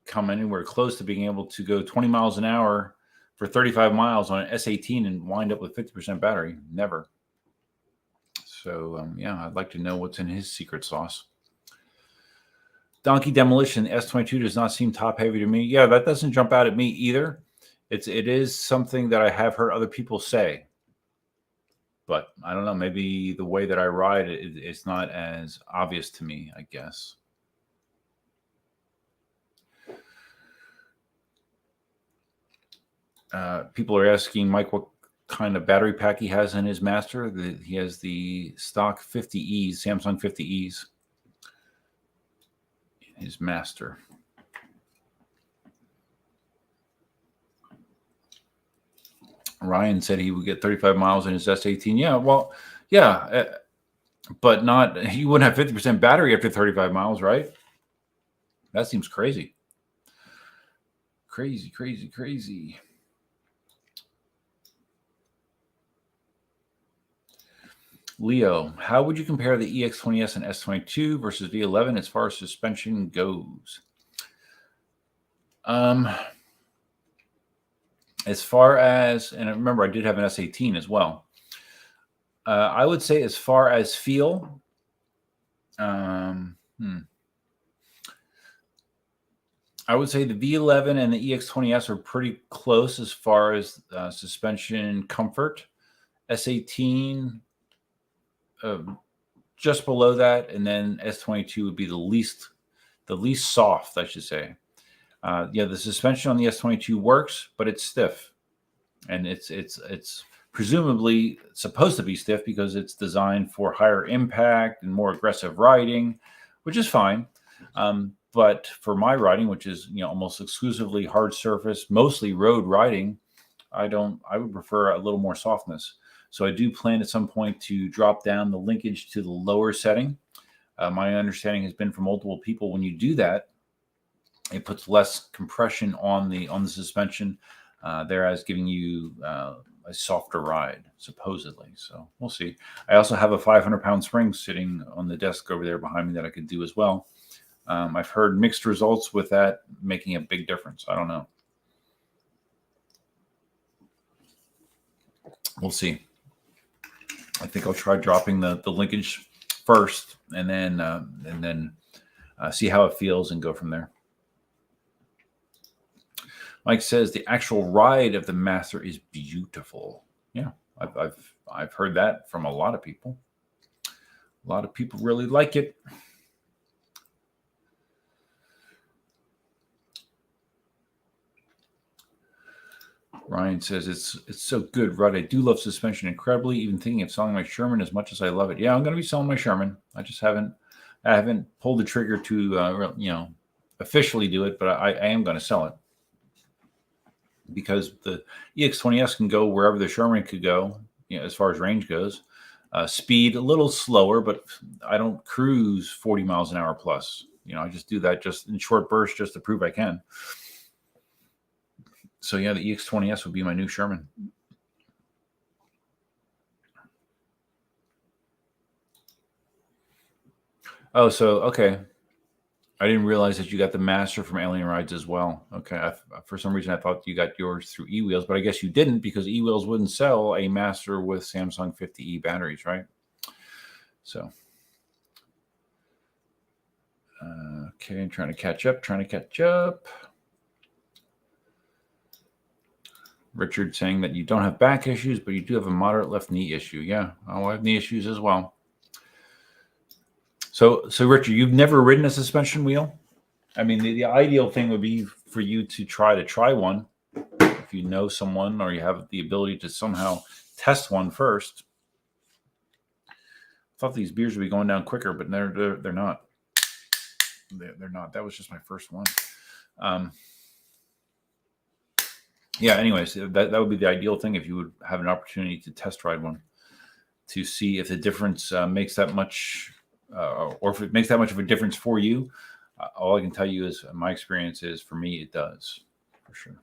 come anywhere close to being able to go 20 miles an hour for 35 miles on an S18 and wind up with 50% battery. Never. So, yeah, I'd like to know what's in his secret sauce. Donkey Demolition, S22 does not seem top heavy to me. Yeah, that doesn't jump out at me either. It is something that I have heard other people say. But I don't know, maybe the way that I ride it's not as obvious to me, I guess. People are asking Mike what kind of battery pack he has in his Master. He has the stock 50Es, Samsung 50Es in his Master. Ryan said he would get 35 miles in his S18. Yeah, well, yeah, but not, you wouldn't have 50% battery after 35 miles, right? That seems crazy. Crazy, crazy, crazy. Leo, how would you compare the EX20S and S22 versus V11 as far as suspension goes? As far as, and remember, I did have an S18 as well. I would say as far as feel, I would say the V11 and the EX20S are pretty close as far as suspension comfort. S18, just below that, and then S22 would be the least soft, I should say. Yeah, the suspension on the S22 works, but it's stiff, and it's presumably supposed to be stiff because it's designed for higher impact and more aggressive riding, which is fine. But for my riding, which is almost exclusively hard surface, mostly road riding, I would prefer a little more softness. So I do plan at some point to drop down the linkage to the lower setting. My understanding has been from multiple people, when you do that, it puts less compression on the suspension, thereas giving you a softer ride, supposedly. So we'll see. I also have a 500-pound spring sitting on the desk over there behind me that I could do as well. I've heard mixed results with that making a big difference. I don't know. We'll see. I think I'll try dropping the linkage first, and then see how it feels and go from there. Mike says the actual ride of the Master is beautiful. Yeah, I've heard that from a lot of people. A lot of people really like it. Ryan says it's so good, right? I do love suspension incredibly. Even thinking of selling my Sherman as much as I love it. Yeah, I'm going to be selling my Sherman. I just haven't pulled the trigger to officially do it, but I am going to sell it because the EX20S can go wherever the Sherman could go, as far as range goes. Speed a little slower, but I don't cruise 40 miles an hour plus. I just do that just in short bursts just to prove I can. So yeah, the EX20S would be my new Sherman. Oh, so okay. I didn't realize that you got the master from Alien Rides as well. Okay, for some reason I thought you got yours through eWheels, but I guess you didn't because eWheels wouldn't sell a master with Samsung 50E batteries, right? So, okay, trying to catch up. Richard saying that you don't have back issues, but you do have a moderate left knee issue. Yeah, I have knee issues as well. So Richard, you've never ridden a suspension wheel? I mean, the ideal thing would be for you to try one if you know someone or you have the ability to somehow test one first. I thought these beers would be going down quicker, but they're not. They're not. That was just my first one. Yeah. Anyways, that would be the ideal thing if you would have an opportunity to test ride one to see if the difference makes that much, or if it makes that much of a difference for you. All I can tell you is my experience is for me, it does for sure.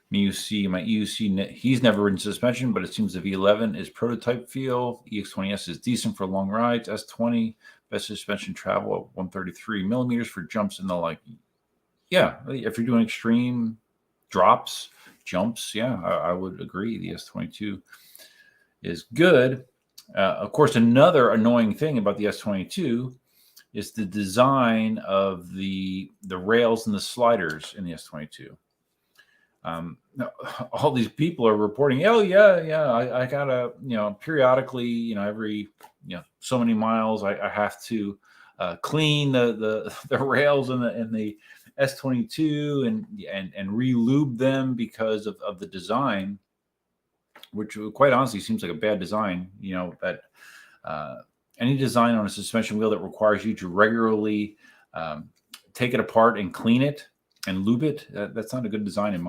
My EUC, he's never ridden suspension, but it seems the V11 is prototype feel. EX20S is decent for long rides. S20, best suspension travel at 133 millimeters for jumps and the like. Yeah, if you're doing extreme drops, jumps, yeah, I would agree. The S22 is good. Of course, another annoying thing about the S22 is the design of the rails and the sliders in the S22. All these people are reporting, oh yeah, I gotta, periodically, every, so many miles, I have to clean the rails in the S22 and re-lube them because of the design, which quite honestly seems like a bad design. That any design on a suspension wheel that requires you to regularly take it apart and clean it and lube it, that's not a good design in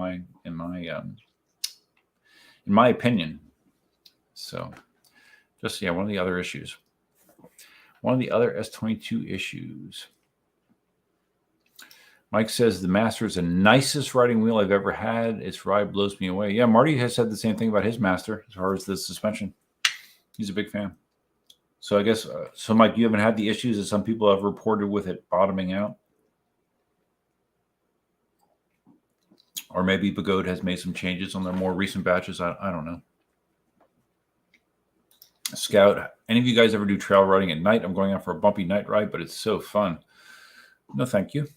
my opinion. So just one of the other issues. One of the other S22 issues. Mike says the Master is the nicest riding wheel I've ever had. Its ride blows me away. Yeah, Marty has said the same thing about his Master as far as the suspension. He's a big fan. So I guess, so Mike, you haven't had the issues that some people have reported with it bottoming out? Or maybe Begode has made some changes on their more recent batches. I don't know. Scout, any of you guys ever do trail riding at night? I'm going out for a bumpy night ride, but it's so fun. No, thank you.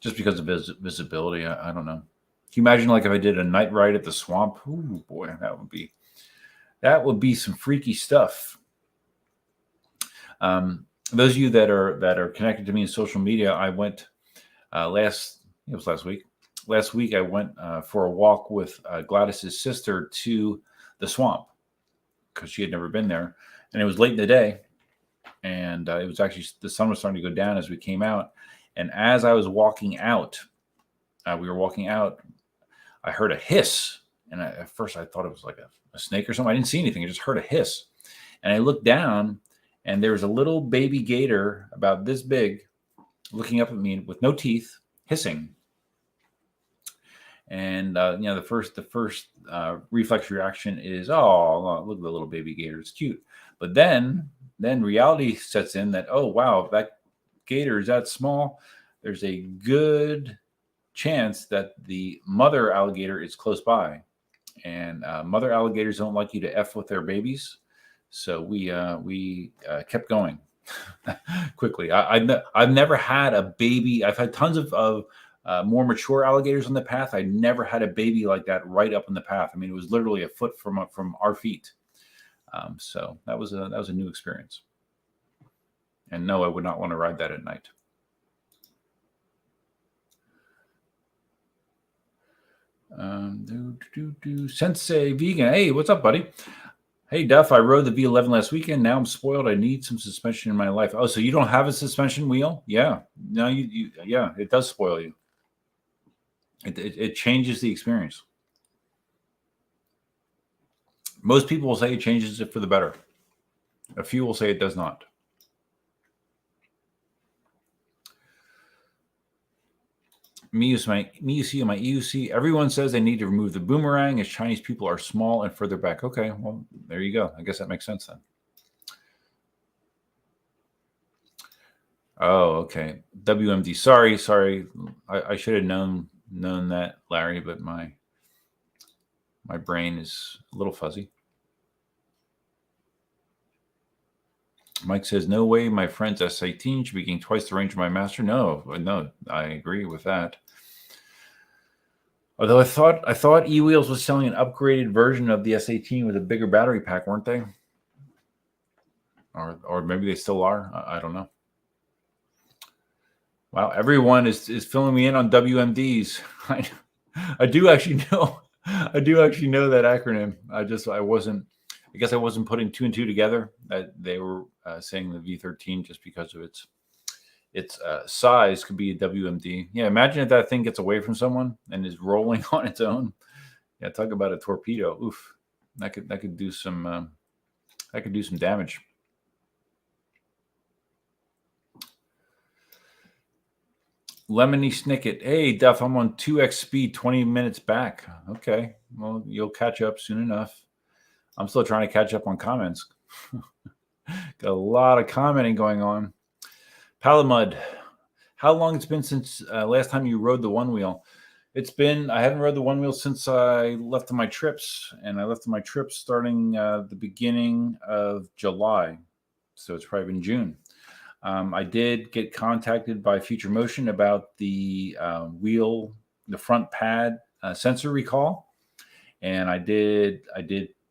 Just because of visibility, I don't know. Can you imagine like if I did a night ride at the swamp? Ooh, boy, that would be some freaky stuff. Those of you that are connected to me in social media, I went last week. Last week I went for a walk with Gladys's sister to the swamp because she had never been there, and it was late in the day, and it was actually the sun was starting to go down as we came out. And as I was walking out, we were walking out, I heard a hiss. And at first I thought it was like a snake or something. I didn't see anything. I just heard a hiss. And I looked down and there was a little baby gator about this big looking up at me with no teeth, hissing. And, the first reflex reaction is, oh, look at the little baby gator. It's cute. But then reality sets in that, oh, wow, that gator is that small. There's a good chance that the mother alligator is close by. And mother alligators don't like you to F with their babies. So we kept going quickly. I've never had a baby. I've had tons of more mature alligators on the path. I never had a baby like that right up in the path. I mean, it was literally a foot from our feet. So that was a new experience. And no, I would not want to ride that at night. Sensei Vegan. Hey, what's up, buddy? Hey, Duff, I rode the V11 last weekend. Now I'm spoiled. I need some suspension in my life. Oh, so you don't have a suspension wheel? Yeah. No, yeah, it does spoil you. It changes the experience. Most people will say it changes it for the better. A few will say it does not. MIUC and my EUC. Everyone says they need to remove the boomerang as Chinese people are small and further back. Okay, well, there you go. I guess that makes sense then. Oh, okay. WMD. Sorry. I should have known that, Larry, but my brain is a little fuzzy. Mike says, no way my friend's S18 should be getting twice the range of my master. No, I agree with that. Although I thought eWheels was selling an upgraded version of the S18 with a bigger battery pack, weren't they? Or maybe they still are. I don't know. Wow, everyone is filling me in on WMDs. I do actually know. I do actually know that acronym. I guess I wasn't putting two and two together. That they were saying the V13 just because of its size could be a WMD. Yeah, imagine if that thing gets away from someone and is rolling on its own. Yeah, talk about a torpedo. Oof, that could do some damage. Lemony Snicket. Hey, Duff, I'm on 2x speed, 20 minutes back. Okay, well, you'll catch up soon enough. I'm still trying to catch up on comments. Got a lot of commenting going on. Palamud, how long it's been since last time you rode the Onewheel? I haven't rode the Onewheel since I left on my trips, and I left on my trips starting the beginning of July. So it's probably been June. I did get contacted by Future Motion about the front pad sensor recall, and I did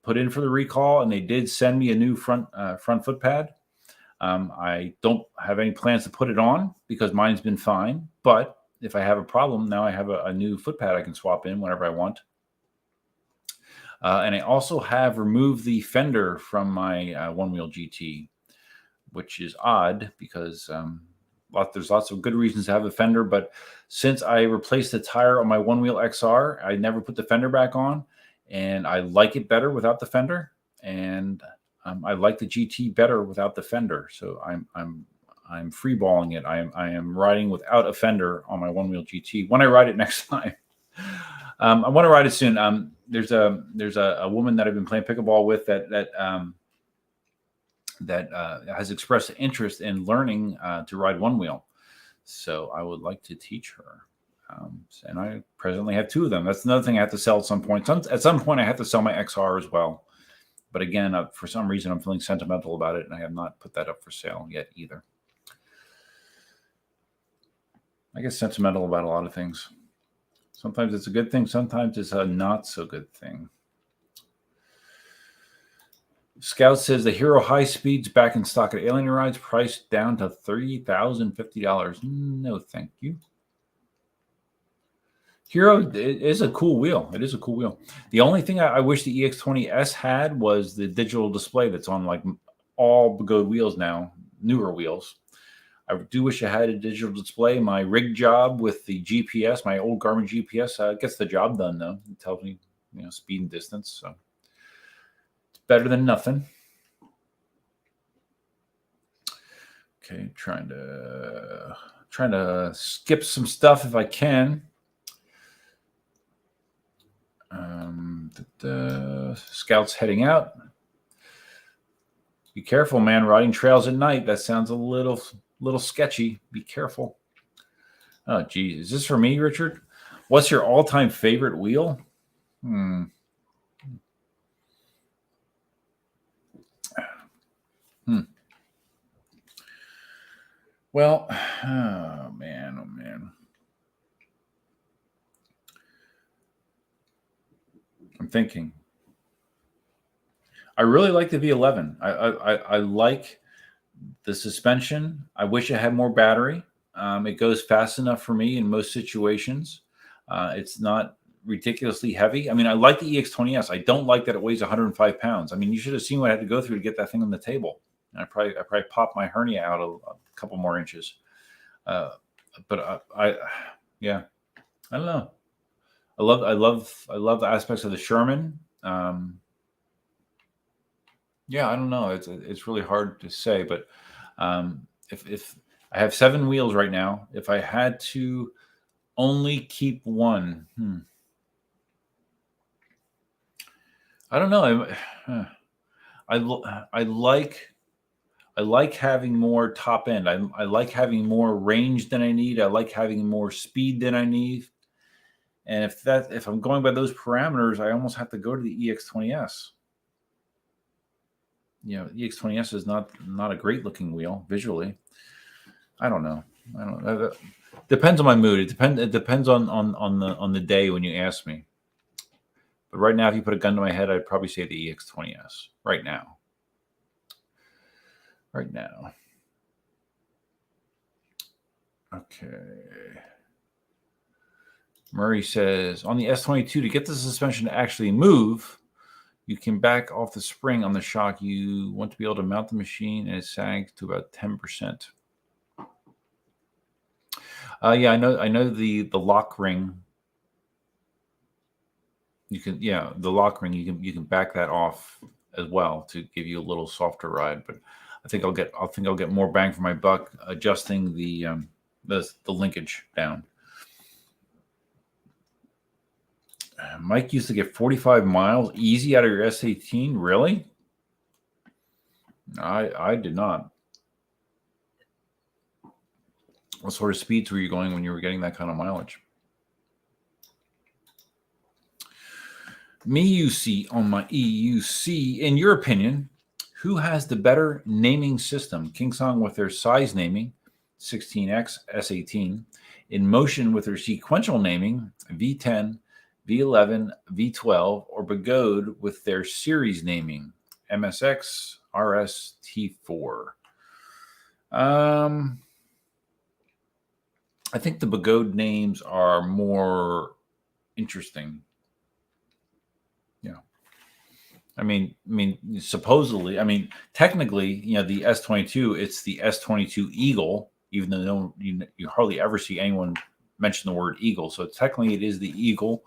put in for the recall, and they did send me a new front foot pad. I don't have any plans to put it on because mine's been fine. But if I have a problem, now I have a new foot pad I can swap in whenever I want. And I also have removed the fender from my Onewheel GT, which is odd because there's lots of good reasons to have a fender. But since I replaced the tire on my Onewheel XR, I never put the fender back on, and I like it better without the fender. And I like the GT better without the fender. So I'm freeballing it. I am riding without a fender on my Onewheel GT when I ride it next time. I want to ride it soon. There's a woman that I've been playing pickleball with that has expressed interest in learning to ride Onewheel. So I would like to teach her. And I presently have two of them. That's another thing I have to sell at some point. At some point, I have to sell my XR as well. But again, for some reason, I'm feeling sentimental about it, and I have not put that up for sale yet either. I get sentimental about a lot of things. Sometimes it's a good thing. Sometimes it's a not so good thing. Scout says the Hero High Speed's back in stock at Alien Rides, priced down to $30,050. No, thank you. Hero is a cool wheel. It is a cool wheel. The only thing I wish the EX20S had was the digital display that's on like all good wheels now, newer wheels. I do wish I had a digital display. My rig job with the GPS, my old Garmin GPS, gets the job done though. It tells me, speed and distance. So it's better than nothing. Okay, trying to skip some stuff if I can. The Scout's heading out. Be careful, man. Riding trails at night. That sounds a little sketchy. Be careful. Oh, geez. Is this for me, Richard? What's your all-time favorite wheel? Well, oh man. I'm thinking. I really like the V11. I like the suspension. I wish it had more battery. It goes fast enough for me in most situations. It's not ridiculously heavy. I mean, I like the EX20S. I don't like that it weighs 105 pounds. I mean, you should have seen what I had to go through to get that thing on the table. I probably popped my hernia out a couple more inches. But I don't know. I love the aspects of the Sherman. I don't know. It's really hard to say, but if I have 7 wheels right now, if I had to Only keep one. I don't know. I like having more top end. I like having more range than I need. I like having more speed than I need. And if I'm going by those parameters, I almost have to go to the EX20S. You know, EX20S is not a great looking wheel visually. I don't know. Depends on my mood. It depends on the day when you ask me. But right now, if you put a gun to my head, I'd probably say the EX20S. Right now. Okay. Murray says, on the S22, to get the suspension to actually move, you can back off the spring on the shock. You want to be able to mount the machine, and it sags to about 10%. Yeah, I know the lock ring. You can, the lock ring. You can back that off as well to give you a little softer ride. But I think I'll get more bang for my buck adjusting the linkage down. Mike used to get 45 miles easy out of your S18. Really? I did not. What sort of speeds were you going when you were getting that kind of mileage? MeUC on my EUC. In your opinion, who has the better naming system? KingSong with their size naming, 16X, S18. Inmotion with their sequential naming, V10, V11, V12, or Begode with their series naming, MSX, RS, T4. I think the Begode names are more interesting. Yeah. I mean, supposedly, technically, the S22, it's the S22 Eagle, even though you hardly ever see anyone mention the word Eagle. So technically it is the Eagle.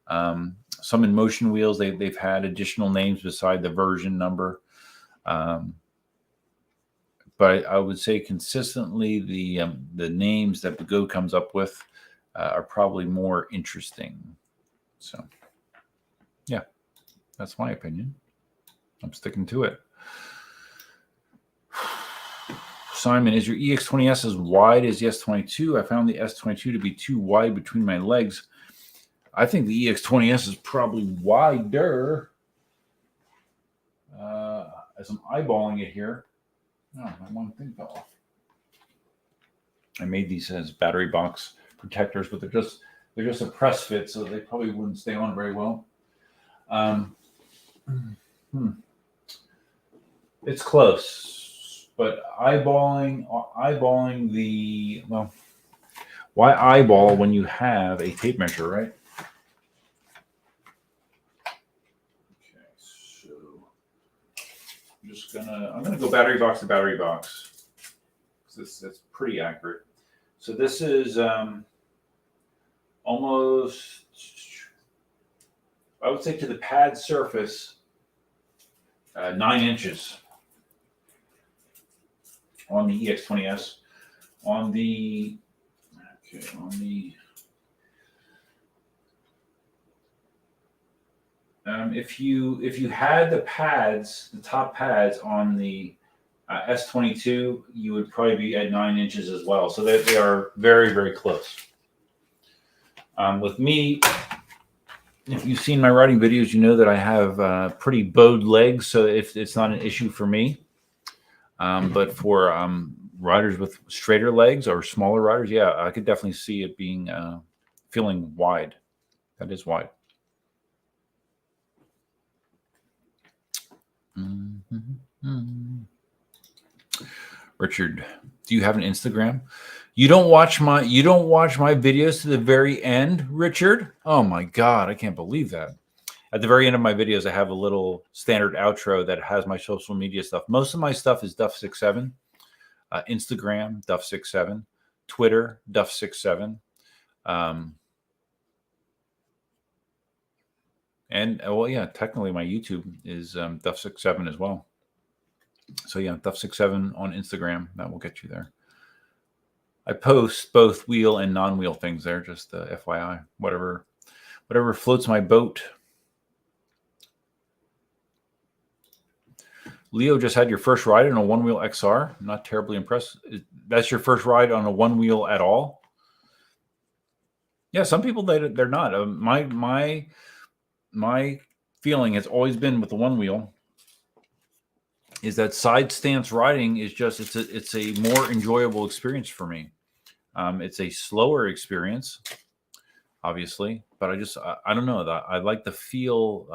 Some Inmotion wheels, they've had additional names beside the version number. But I would say consistently the names that Begode comes up with are probably more interesting. So, yeah, that's my opinion. I'm sticking to it. Simon, is your EX20S as wide as the S22? I found the S22 to be too wide between my legs. I think the EX20S is probably wider. As I'm eyeballing it here. Oh, my one thing fell off. I made these as battery box protectors, but they're just a press fit, so they probably wouldn't stay on very well. It's close, but eyeballing the, well, why eyeball when you have a tape measure, right? Okay, so I'm gonna go battery box to battery box. That's pretty accurate. So this is almost, I would say, to the pad surface, 9 inches on the EX20S. If you had the pads, the top pads on the S22, you would probably be at 9 inches as well. So they are very, very close. With me, if you've seen my riding videos, you know that I have pretty bowed legs, so if it's not an issue for me. But for riders with straighter legs or smaller riders, yeah, I could definitely see it being feeling wide. That is wide. Richard, do you have an Instagram? You don't watch my videos to the very end, Richard? Oh my God, I can't believe that. At the very end of my videos, I have a little standard outro that has my social media stuff. Most of my stuff is Duff67, Instagram Duff67, Twitter Duff67, and well, yeah, technically my YouTube is Duff67 as well. So yeah, Duff67 on Instagram, that will get you there. I post both wheel and non-wheel things there, just FYI, whatever floats my boat. Leo just had your first ride on a one-wheel XR. I'm not terribly impressed. That's your first ride on a one-wheel at all? Yeah, some people they're not. My feeling has always been with the one-wheel is that side stance riding is just it's a more enjoyable experience for me. It's a slower experience, obviously, but I don't know that I like the feel,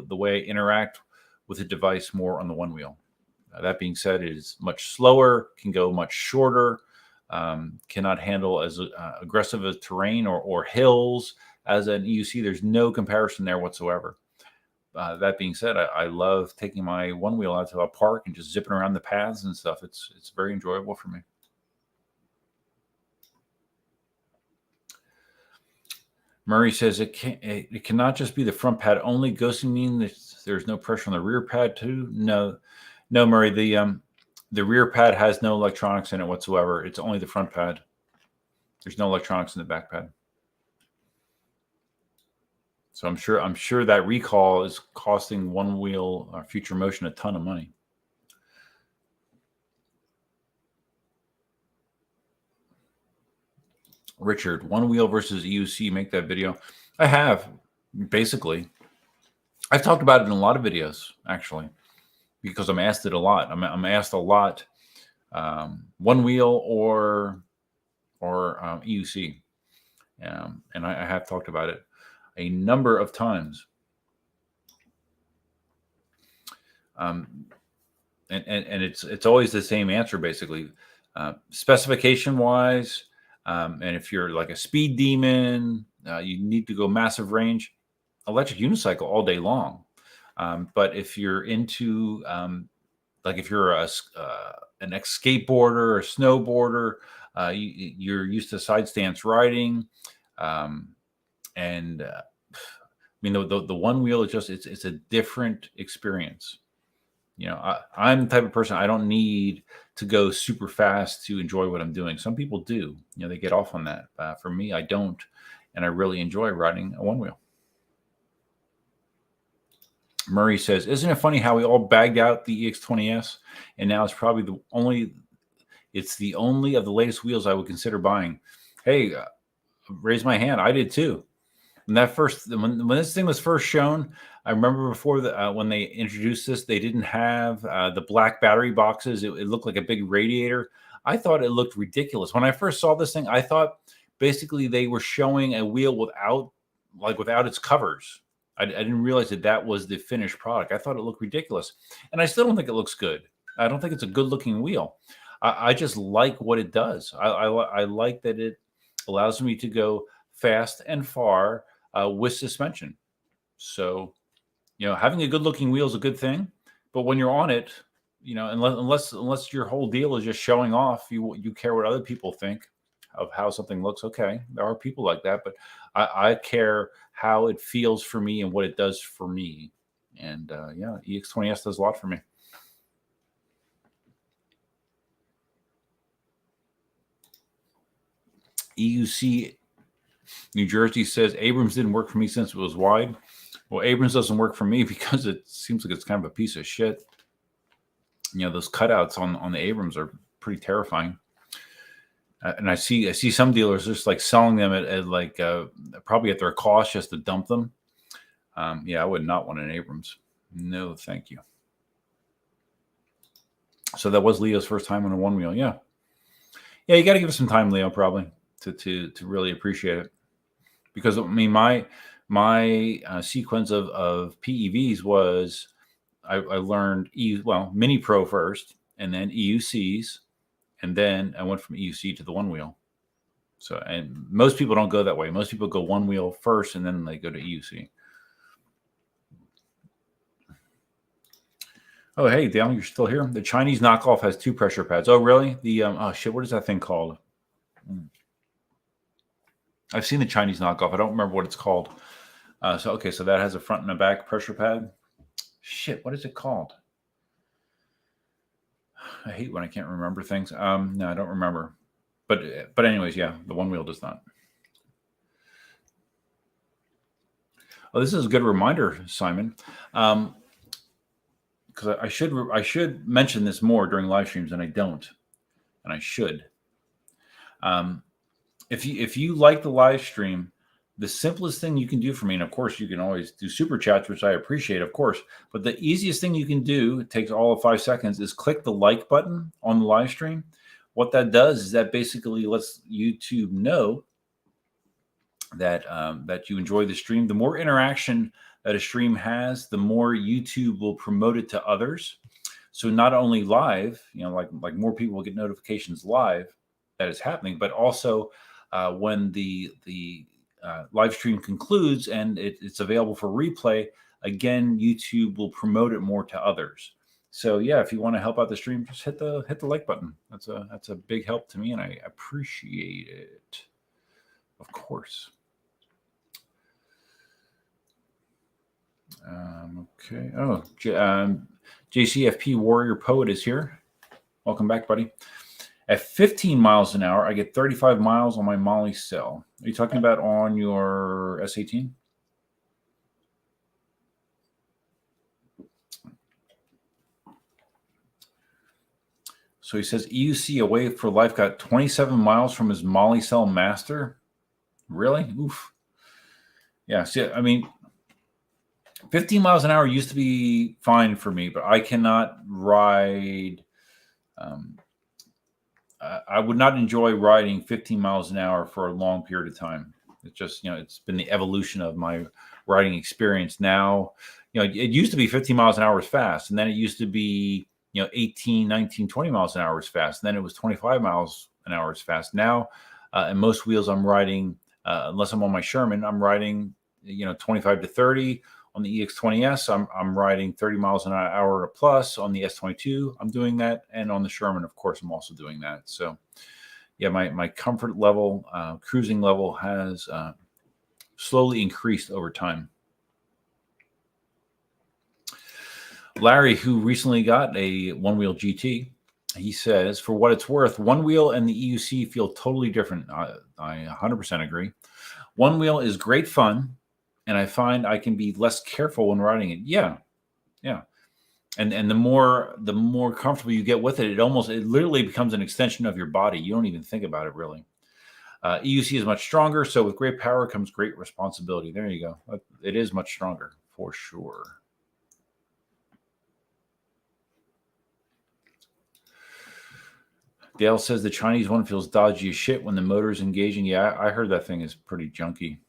the way I interact with the device more on the one wheel. That being said, it is much slower, can go much shorter, cannot handle as aggressive a terrain or hills as an EUC. There's no comparison there whatsoever. That being said, I love taking my one wheel out to a park and just zipping around the paths and stuff. It's very enjoyable for me. Murray says it cannot just be the front pad only. Ghosting mean that there's no pressure on the rear pad too? No, Murray. The rear pad has no electronics in it whatsoever. It's only the front pad. There's no electronics in the back pad. So I'm sure that recall is costing One Wheel Future Motion a ton of money. Richard, one wheel versus EUC, make that video. I have, basically. I've talked about it in a lot of videos, actually, because I'm asked it a lot. I'm asked a lot, one wheel or EUC. And I have talked about it a number of times. And it's always the same answer, basically. Specification wise, and if you're like a speed demon, you need to go massive range, electric unicycle all day long. But if you're into, like if you're an ex-skateboarder or snowboarder, you're used to side stance riding, and I mean the one wheel is just it's a different experience. You know, I'm the type of person, I don't need to go super fast to enjoy what I'm doing. Some people do, you know, they get off on that. For me, I don't, and I really enjoy riding a one wheel. Murray says, isn't it funny how we all bagged out the EX20S, and now it's probably the only of the latest wheels I would consider buying. Hey, raise my hand. I did too. When this thing was first shown, I remember before when they introduced this, they didn't have the black battery boxes. It looked like a big radiator. I thought it looked ridiculous. When I first saw this thing, I thought basically they were showing a wheel without its covers. I didn't realize that was the finished product. I thought it looked ridiculous. And I still don't think it looks good. I don't think it's a good looking wheel. I just like what it does. I like that it allows me to go fast and far with suspension. So, you know, having a good looking wheel is a good thing, but when you're on it, you know, unless your whole deal is just showing off, you care what other people think of how something looks. Okay, there are people like that, but I care how it feels for me and what it does for me. And yeah, EX20S does a lot for me. EUC New Jersey says Abrams didn't work for me since it was wide. Well, Abrams doesn't work for me because it seems like it's kind of a piece of shit. You know, those cutouts on the Abrams are pretty terrifying. And I see some dealers just like selling them at like probably at their cost just to dump them. Yeah, I would not want an Abrams. No, thank you. So that was Leo's first time on a one wheel. Yeah, you got to give it some time, Leo, probably to really appreciate it. Because I mean, my sequence of PEVs was I learned Mini Pro first, and then EUCs, and then I went from EUC to the one wheel. So, and most people don't go that way. Most people go one wheel first, and then they go to EUC. Oh, hey, Dale, you're still here. The Chinese knockoff has 2 pressure pads. Oh, really? The oh shit, what is that thing called? I've seen the Chinese knockoff. I don't remember what it's called. So that has a front and a back pressure pad. Shit, what is it called? I hate when I can't remember things. No, I don't remember. But anyways, yeah, the Onewheel does not. Oh, this is a good reminder, Simon. Because I should mention this more during live streams, and I don't, and I should. If you like the live stream, the simplest thing you can do for me, and of course you can always do super chats, which I appreciate, of course, but the easiest thing you can do, it takes all of 5 seconds, is click the like button on the live stream. What that does is that basically lets YouTube know that that you enjoy the stream. The more interaction that a stream has, the more YouTube will promote it to others. So not only live, like more people will get notifications live that is happening, but also when the live stream concludes and it's available for replay, again, YouTube will promote it more to others. So yeah, if you want to help out the stream, just hit the like button. That's a big help to me, and I appreciate it, of course. Okay. Oh, JCFP Warrior Poet is here. Welcome back, buddy. At 15 miles an hour, I get 35 miles on my Molly cell. Are you talking about on your S18? So he says EUC Away for Life got 27 miles from his Molly cell master. Really? Oof. Yeah. See, I mean, 15 miles an hour used to be fine for me, but I cannot ride. I would not enjoy riding 15 miles an hour for a long period of time. It's just, it's been the evolution of my riding experience. Now, it used to be 15 miles an hour is fast. And then it used to be, 18, 19, 20 miles an hour is fast. And then it was 25 miles an hour is fast. Now, in most wheels I'm riding, unless I'm on my Sherman, I'm riding, 25 to 30. On the EX20S, I'm riding 30 miles an hour or plus. On the S22, I'm doing that. And on the Sherman, of course, I'm also doing that. So, yeah, my comfort level, cruising level has slowly increased over time. Larry, who recently got a Onewheel GT, he says, for what it's worth, Onewheel and the EUC feel totally different. I 100% agree. Onewheel is great fun, and I find I can be less careful when riding it. Yeah. And the more comfortable you get with it, it literally becomes an extension of your body. You don't even think about it, really. EUC is much stronger, so with great power comes great responsibility. There you go. It is much stronger, for sure. Dale says the Chinese one feels dodgy as shit when the motor is engaging. Yeah, I heard that thing is pretty junky.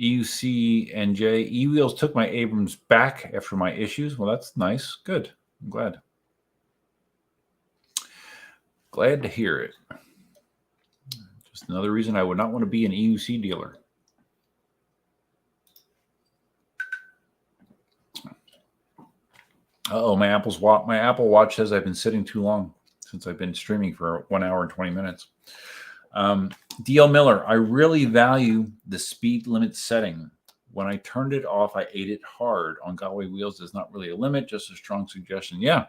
EUC and J. E-Wheels took my Abrams back after my issues. Well, that's nice. Good. I'm glad. Glad to hear it. Just another reason I would not want to be an EUC dealer. Uh-oh, my Apple Watch says I've been sitting too long since I've been streaming for 1 hour and 20 minutes. DL Miller, I really value the speed limit setting. When I turned it off, I ate it hard. On Gotway wheels, there's not really a limit, just a strong suggestion. Yeah,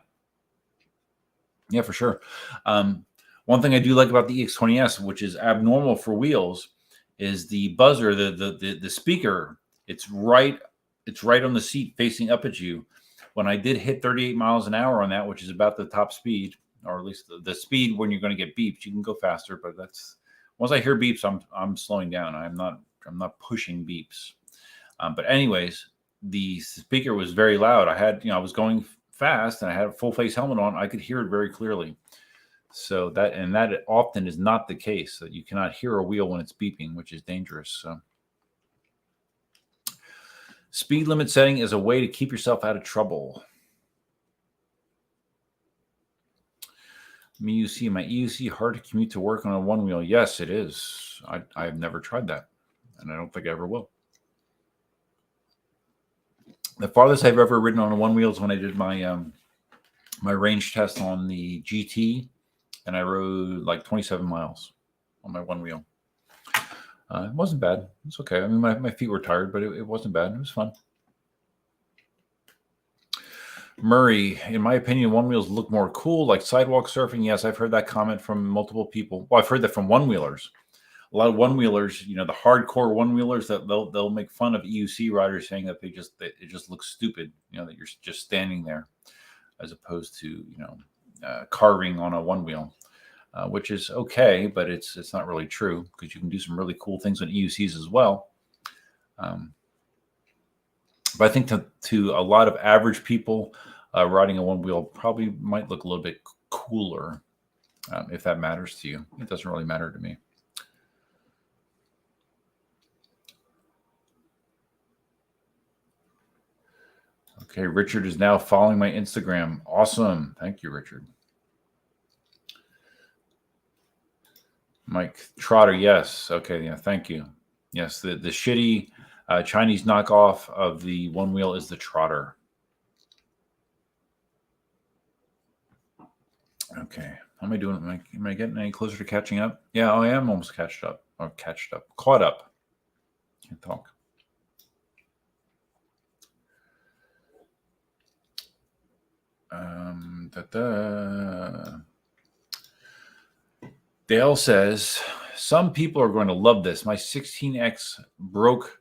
for sure. One thing I do like about the EX20S, which is abnormal for wheels, is the buzzer, the speaker. It's right on the seat facing up at you. When I did hit 38 miles an hour on that, which is about the top speed, or at least the speed when you're going to get beeps, you can go faster, but that's once I hear beeps, I'm slowing down. I'm not pushing beeps. But anyways, the speaker was very loud. I was going fast and I had a full face helmet on. I could hear it very clearly. So that often is not the case, that you cannot hear a wheel when it's beeping, which is dangerous. So speed limit setting is a way to keep yourself out of trouble. My EUC hard to commute to work on a Onewheel. Yes, it is. I've never tried that, and I don't think I ever will. The farthest I've ever ridden on a Onewheel is when I did my my range test on the GT, and I rode like 27 miles on my Onewheel. It wasn't bad. It's okay. I mean, my feet were tired, but it wasn't bad. It was fun. Murray, in my opinion, one wheels look more cool, like sidewalk surfing. Yes, I've heard that comment from multiple people. Well, I've heard that from one wheelers. A lot of one wheelers, the hardcore one wheelers, that they'll make fun of EUC riders, saying that it just looks stupid. That you're just standing there, as opposed to carving on a one wheel, which is okay, but it's not really true, because you can do some really cool things on EUCs as well. But I think to a lot of average people, riding a one wheel probably might look a little bit cooler, if that matters to you. It doesn't really matter to me. Okay, Richard is now following my Instagram. Awesome. Thank you, Richard. Mike Trotter, yes. Okay, yeah, thank you. Yes, the shitty Chinese knockoff of the one wheel is the Trotter. Okay, how am I doing? Am I getting any closer to catching up? Yeah, I am almost caught up. Caught up. Can't talk. Dale says, some people are going to love this. My 16X broke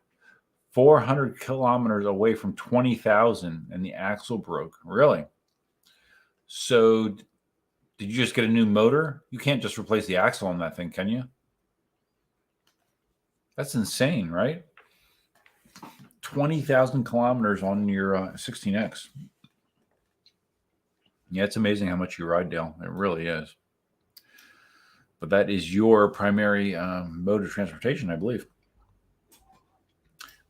400 kilometers away from 20,000 and the axle broke. Really? So did you just get a new motor? You can't just replace the axle on that thing, can you? That's insane, right? 20,000 kilometers on your 16X. Yeah, it's amazing how much you ride, Dale. It really is. But that is your primary mode of transportation, I believe.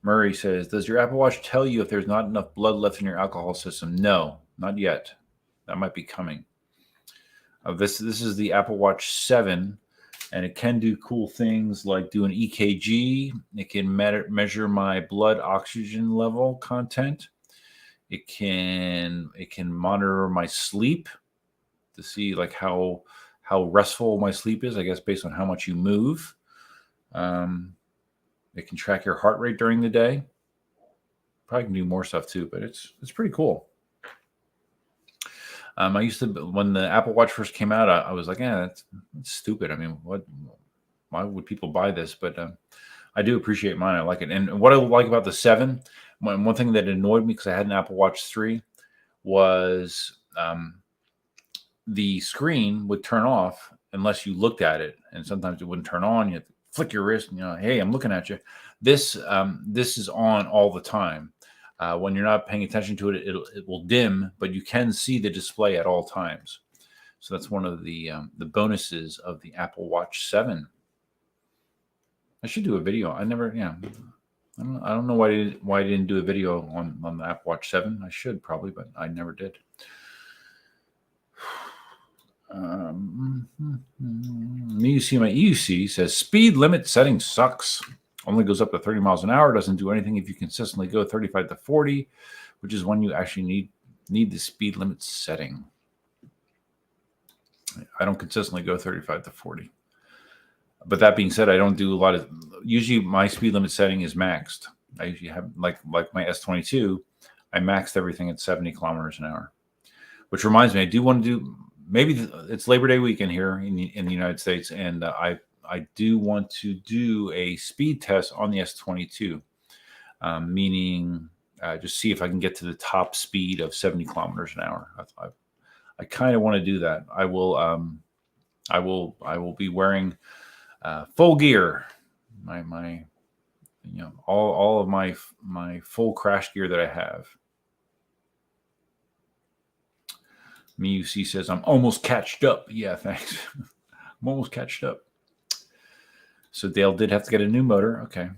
Murray says, does your Apple Watch tell you if there's not enough blood left in your alcohol system? No, not yet. That might be coming. This is the Apple Watch 7, and it can do cool things like do an EKG. It can measure my blood oxygen level content. It can monitor my sleep to see like how restful my sleep is, I guess, based on how much you move. It can track your heart rate during the day. Probably can do more stuff too, but it's pretty cool. I used to, when the Apple Watch first came out, I was like, that's stupid. I mean, why would people buy this? But I do appreciate mine. I like it. And what I like about the 7, one thing that annoyed me, because I had an Apple Watch 3, was the screen would turn off unless you looked at it. And sometimes it wouldn't turn on. You have to flick your wrist and, hey, I'm looking at you. This is on all the time. When you're not paying attention to it, it will dim, but you can see the display at all times. So that's one of the bonuses of the Apple Watch 7. I should do a video. I don't know why I didn't do a video on the Apple Watch 7. I should probably, but I never did. EUC says speed limit setting sucks. Only goes up to 30 miles an hour. Doesn't do anything if you consistently go 35 to 40, which is when you actually need the speed limit setting. I don't consistently go 35 to 40. But that being said, I don't do a lot of. Usually, my speed limit setting is maxed. I usually have like my S22. I maxed everything at 70 kilometers an hour. Which reminds me, I do want to do. Maybe it's Labor Day weekend here in the United States, and I do want to do a speed test on the S22, meaning just see if I can get to the top speed of 70 kilometers an hour. I kind of want to do that. I will be wearing full gear, my all of my full crash gear that I have. MUC says, I'm almost catched up. Yeah, thanks. I'm almost catched up. So Dale did have to get a new motor. Okay.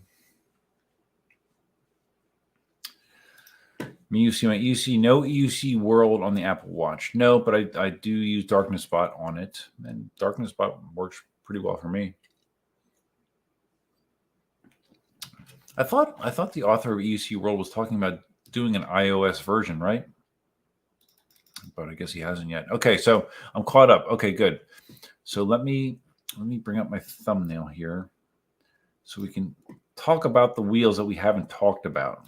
MUC, my EUC, no EUC World on the Apple Watch. No, but I do use Darkness Spot on it. And Darkness Spot works pretty well for me. I thought the author of EUC World was talking about doing an iOS version, right? But I guess he hasn't yet. Okay, so I'm caught up. Okay, good. So let me bring up my thumbnail here so we can talk about the wheels that we haven't talked about.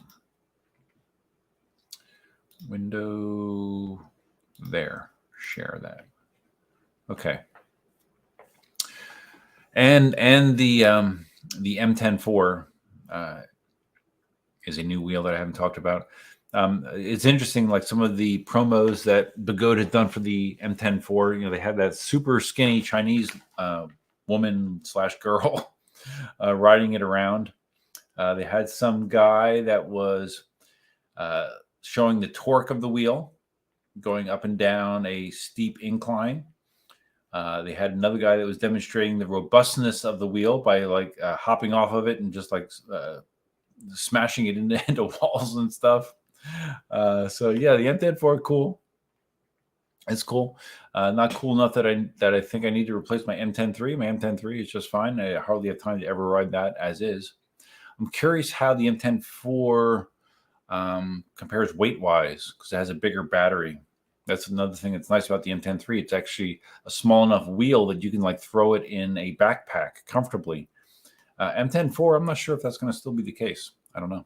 window there. Share that. Okay. And the M10-4 is a new wheel that I haven't talked about. It's interesting, like some of the promos that Begode had done for the M10-4. You know, they had that super skinny Chinese woman / girl riding it around. They had some guy that was showing the torque of the wheel, going up and down a steep incline. They had another guy that was demonstrating the robustness of the wheel by like hopping off of it and just like smashing it into walls and stuff. So yeah, the M10-4 cool. It's cool. Not cool enough that I think I need to replace my M10-3. My M10-3 is just fine. I hardly have time to ever ride that as is. I'm curious how the M10-4 compares weight-wise because it has a bigger battery. That's another thing that's nice about the M10-3. It's actually a small enough wheel that you can like throw it in a backpack comfortably. M10-4, I'm not sure if that's going to still be the case. I don't know.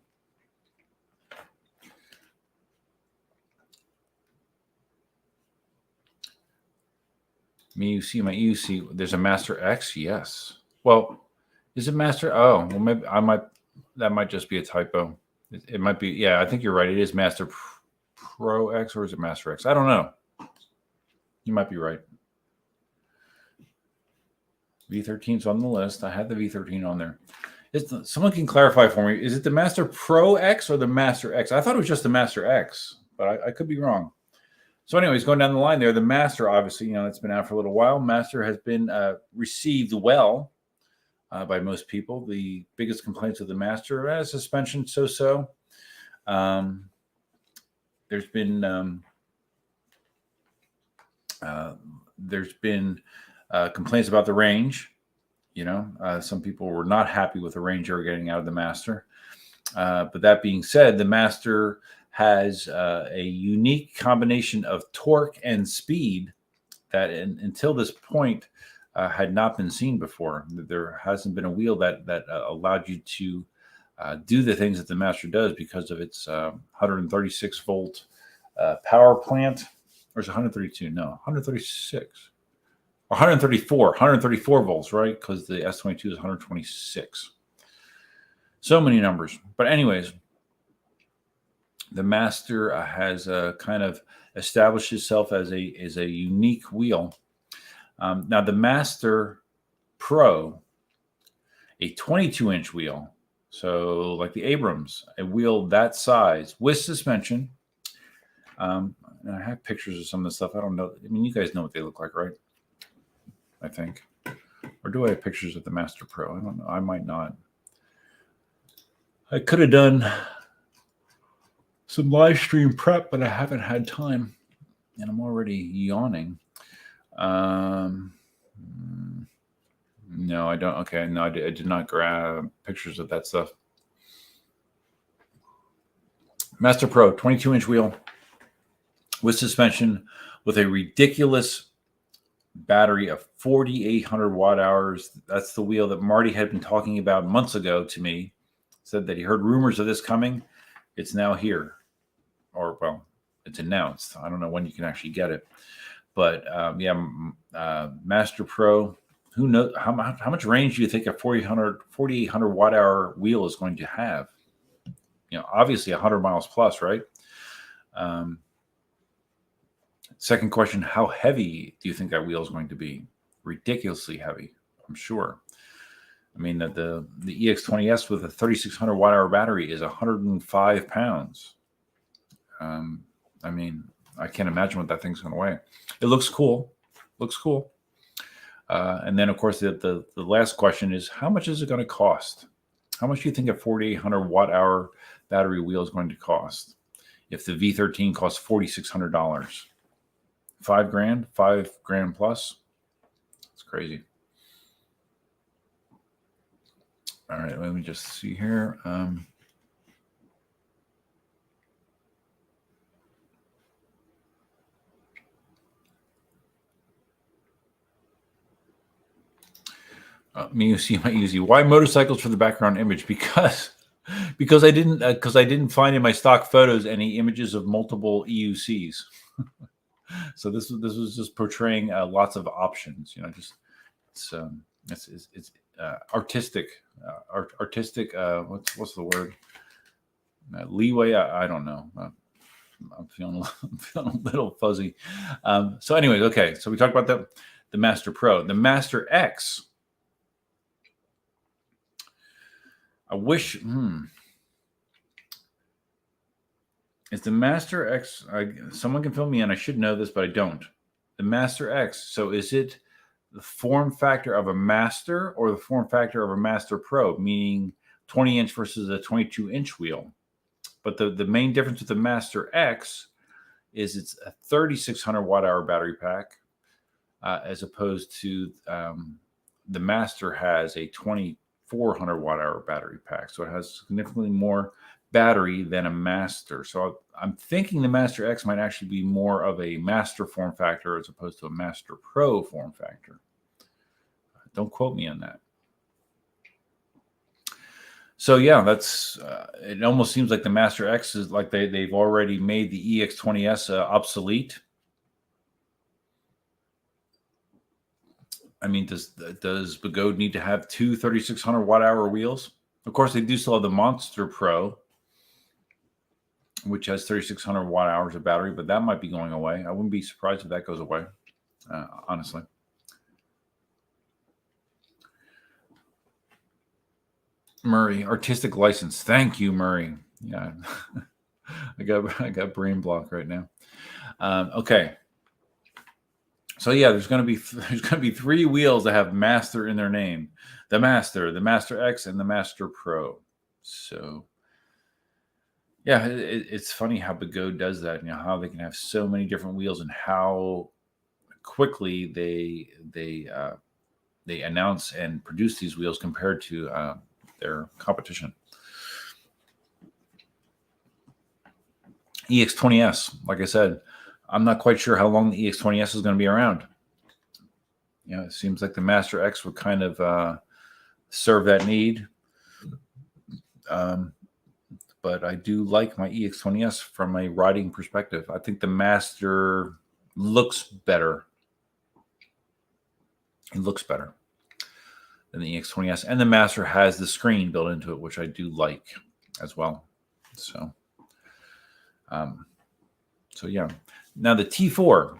My EUC. There's a Master X. Yes. Well, is it Master? Oh, well, maybe that might just be a typo. It might be. Yeah, I think you're right. It is Master Pro X, or is it Master X? I don't know. You might be right. V13's on the list. I had the V13 on there. Someone can clarify for me. Is it the Master Pro X or the Master X? I thought it was just the Master X, but I could be wrong. So anyways, going down the line there, the Master, obviously, it's been out for a little while. Master has been received well by most people. The biggest complaints of the Master, suspension, so-so. There's been complaints about the range. Some people were not happy with the range they were getting out of the Master. But that being said, the Master has a unique combination of torque and speed that until this point had not been seen before. There hasn't been a wheel that allowed you to do the things that the Master does because of its 136 volt power plant. Or is it 132? No, 136. 134 volts, right? Because the S22 is 126. So many numbers. But anyways, the Master has kind of established itself as a unique wheel. Now the Master Pro, a 22-inch wheel, so like the Abrams, a wheel that size with suspension. And I have pictures of some of the stuff. I don't know. I mean, you guys know what they look like, right? I think. Or do I have pictures of the Master Pro? I don't know. I might not. I could have done some live stream prep, but I haven't had time. And I'm already yawning. No, I don't. Okay, no, I did not grab pictures of that stuff. Master Pro, 22-inch wheel with suspension with a ridiculous battery of 4,800 watt hours. That's the wheel that Marty had been talking about months ago to me. Said that he heard rumors of this coming. It's now here. Or, well, it's announced. I don't know when you can actually get it. But, Master Pro, who knows how much range do you think a 4,800 watt hour wheel is going to have? Obviously 100 miles plus, right? Second question, how heavy do you think that wheel is going to be? Ridiculously heavy, I'm sure. I mean, the EX20S with a 3,600 watt hour battery is 105 pounds. I mean, I can't imagine what that thing's going to weigh. It looks cool. And then, of course, the last question is, how much is it going to cost? How much do you think a 4,800 watt hour battery wheel is going to cost if the V13 costs $4,600? $5,000 plus. It's crazy. All right, let me just see here. Me, you see my easy. Why motorcycles for the background image? Because because I didn't find in my stock photos any images of multiple EUCs. So this was just portraying lots of options. It's artistic. Artistic. What's the word? Leeway. I don't know. I'm feeling a little fuzzy. So anyways, okay. So we talked about the Master Pro, the Master X. I wish. Is the Master X? Someone can fill me in. I should know this, but I don't. The Master X. So is it the form factor of a Master or the form factor of a Master Pro, meaning 20-inch versus a 22-inch wheel? But the main difference with the Master X is it's a 3,600 watt-hour battery pack, as opposed to the Master has a 2,400 watt-hour battery pack. So it has significantly more battery than a Master. So I'm thinking the Master X might actually be more of a Master form factor as opposed to a Master Pro form factor. Don't quote me on that. So yeah, that's it. Almost seems like the Master X is like they've already made the EX20S obsolete. I mean, does Begode need to have two 3,600 watt-hour wheels? Of course, they do still have the Monster Pro, which has 3,600 watt-hours of battery, but that might be going away. I wouldn't be surprised if that goes away, honestly. Murray, artistic license. Thank you, Murray. Yeah, I got brain block right now. Okay. So yeah, there's going to be three wheels that have Master in their name: the Master X, and the Master Pro. So yeah, it's funny how Begode does that. How they can have so many different wheels and how quickly they announce and produce these wheels compared to their competition. EX20S, like I said, I'm not quite sure how long the EX20S is going to be around. It seems like the Master X would kind of serve that need. But I do like my EX20S from a riding perspective. I think the Master looks better. It looks better than the EX20S. And the Master has the screen built into it, which I do like as well. So yeah. Now the T4,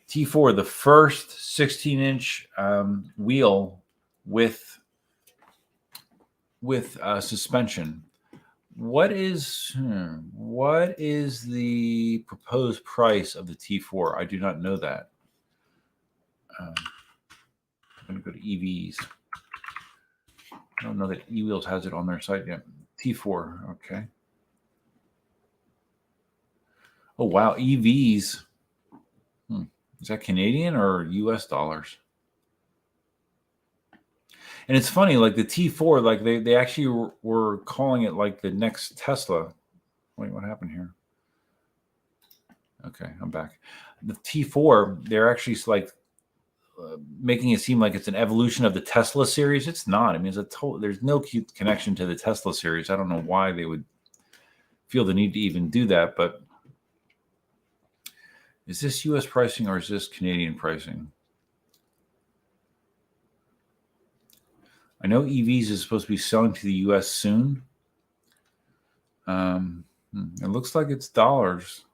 the first 16-inch wheel with suspension. What is the proposed price of the T4? I do not know that. I'm going to go to EVs. I don't know that eWheels has it on their site yet. T4, okay. Oh, wow, EVs. Is that Canadian or US dollars? And it's funny, like the T4, like they actually were calling it like the next Tesla. Wait, what happened here? Okay, I'm back. The T4, they're actually like making it seem like it's an evolution of the Tesla series. It's not. I mean, there's no cute connection to the Tesla series. I don't know why they would feel the need to even do that, but is this US pricing or is this Canadian pricing? I know EVs is supposed to be selling to the US soon. It looks like it's dollars.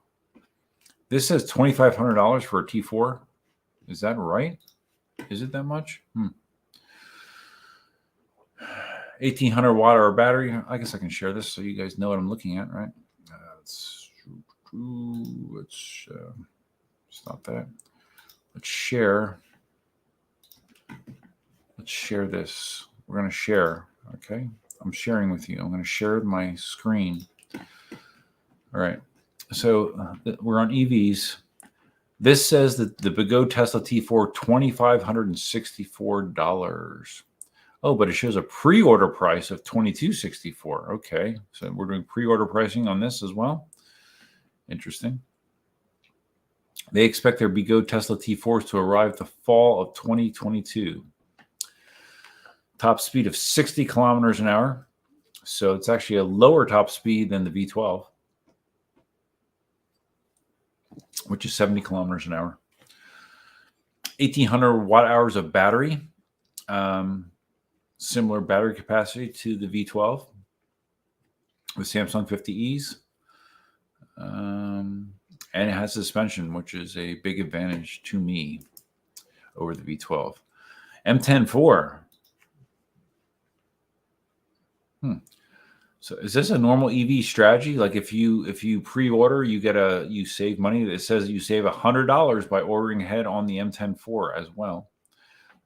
This says $2,500 for a T4. Is that right? Is it that much? 1,800 watt-hour battery. I guess I can share this so you guys know what I'm looking at, right? Let's stop that. Let's share. Let's share this. We're going to share. Okay. I'm sharing with you. I'm going to share my screen. All right. So we're on EVs. This says that the Begode Tesla T4, $2,564. Oh, but it shows a pre-order price of $2,264. Okay. So we're doing pre-order pricing on this as well. Interesting. They expect their Begode Tesla T4s to arrive the fall of 2022. Top speed of 60 kilometers an hour. So it's actually a lower top speed than the V12, which is 70 kilometers an hour. 1,800 watt hours of battery. Similar battery capacity to the V12 with Samsung 50Es. And it has suspension, which is a big advantage to me over the V12. M10-4. So is this a normal EV strategy? Like if you pre-order, you save money. It says you save $100 by ordering ahead on the M10-4 as well.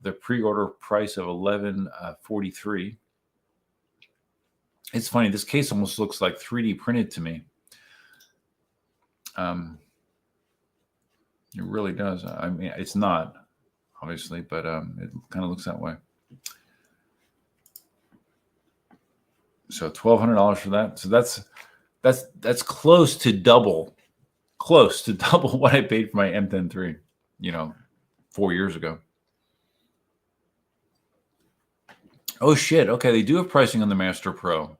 The pre-order price of $11.43. It's funny. This case almost looks like 3D printed to me. It really does. I mean, it's not obviously, but it kind of looks that way. So $1,200 for that. So that's close to double what I paid for my M10-3, 4 years ago. Oh shit. Okay, they do have pricing on the Master Pro.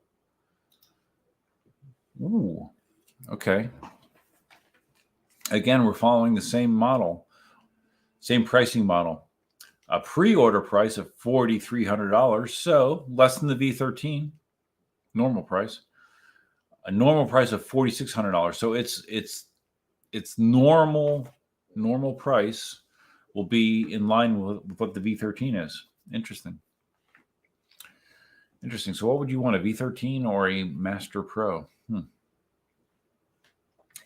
Ooh. Okay. Again, we're following the same model, same pricing model. A pre-order price of $4,300, so less than the V13. Normal price, a normal price of $4,600. So it's normal price will be in line with what the V13 is. Interesting. So what would you want, a V13 or a Master Pro?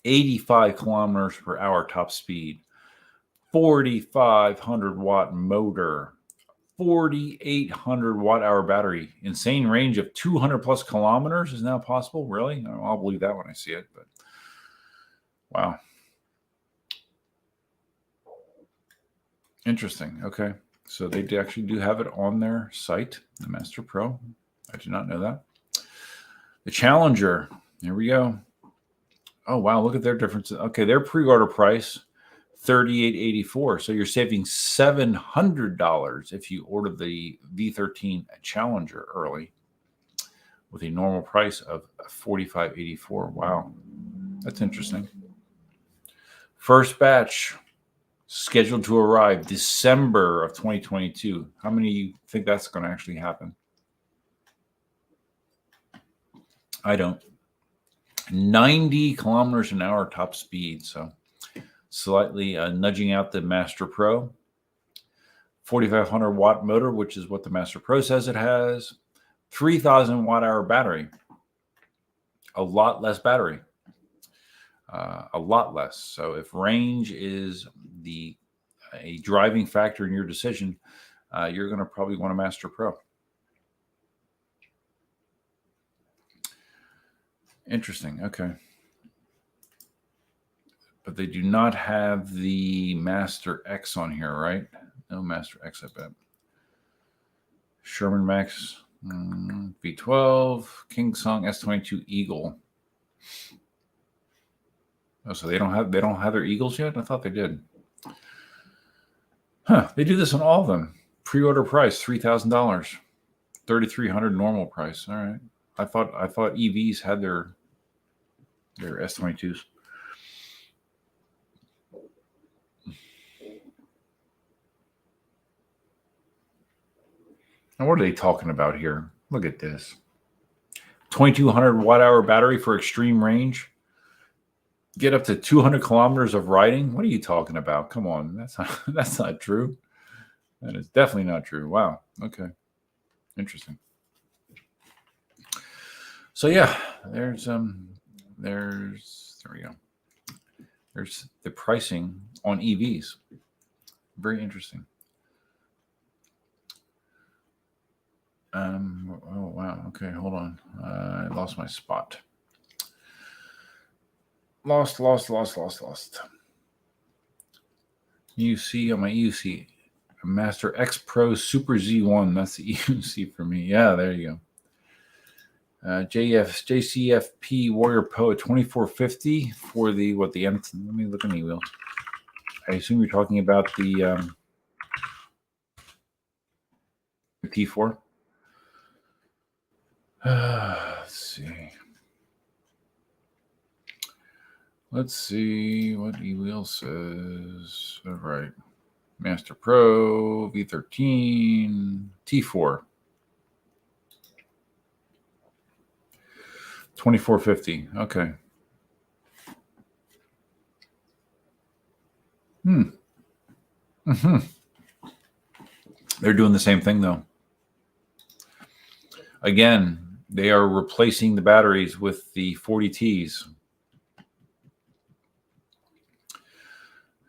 85 kilometers per hour top speed, 4,500 watt motor, 4,800 watt hour battery, insane range of 200 plus kilometers is now possible. Really? I'll believe that when I see it, but wow. Interesting. Okay. So they actually do have it on their site, the Master Pro. I did not know that. The Challenger. Here we go. Oh, wow. Look at their differences. Okay. Their pre-order price, $38.84. So you're saving $700 if you order the V13 Challenger early with a normal price of $45.84. Wow. That's interesting. First batch scheduled to arrive December of 2022. How many of you think that's going to actually happen? I don't. 90 kilometers an hour top speed. So slightly nudging out the Master Pro. 4,500 watt motor, which is what the Master Pro says it has. 3,000 watt hour battery. A lot less battery. A lot less. So if range is a driving factor in your decision, you're going to probably want a Master Pro. Interesting. Okay. But they do not have the Master X on here, right? No Master X, I bet. Sherman Max V12, KingSong S22 Eagle. Oh, so they don't have their Eagles yet? I thought they did. Huh? They do this on all of them. Pre-order price $3,000, $3,300 normal price. All right. I thought EVs had their S22s. And what are they talking about here? Look at this. 2,200 watt hour battery for extreme range. Get up to 200 kilometers of riding. What are you talking about? Come on. That's not true. That is definitely not true. Wow. Okay. Interesting. So yeah, there we go. There's the pricing on EVs. Very interesting. Oh wow. Okay, hold on. I lost my spot. Lost. EUC on my EUC. Master X Pro Super Z1. That's the EUC for me. Yeah, there you go. JCFP Warrior Pro 2450 for the M. Let me look at the wheels. I assume you're talking about the T4. Let's see. Let's see what eWheel says. All right. Master Pro, V13, T4. 2450. Okay. Mm-hmm. They're doing the same thing, though. Again, they are replacing the batteries with the 40Ts.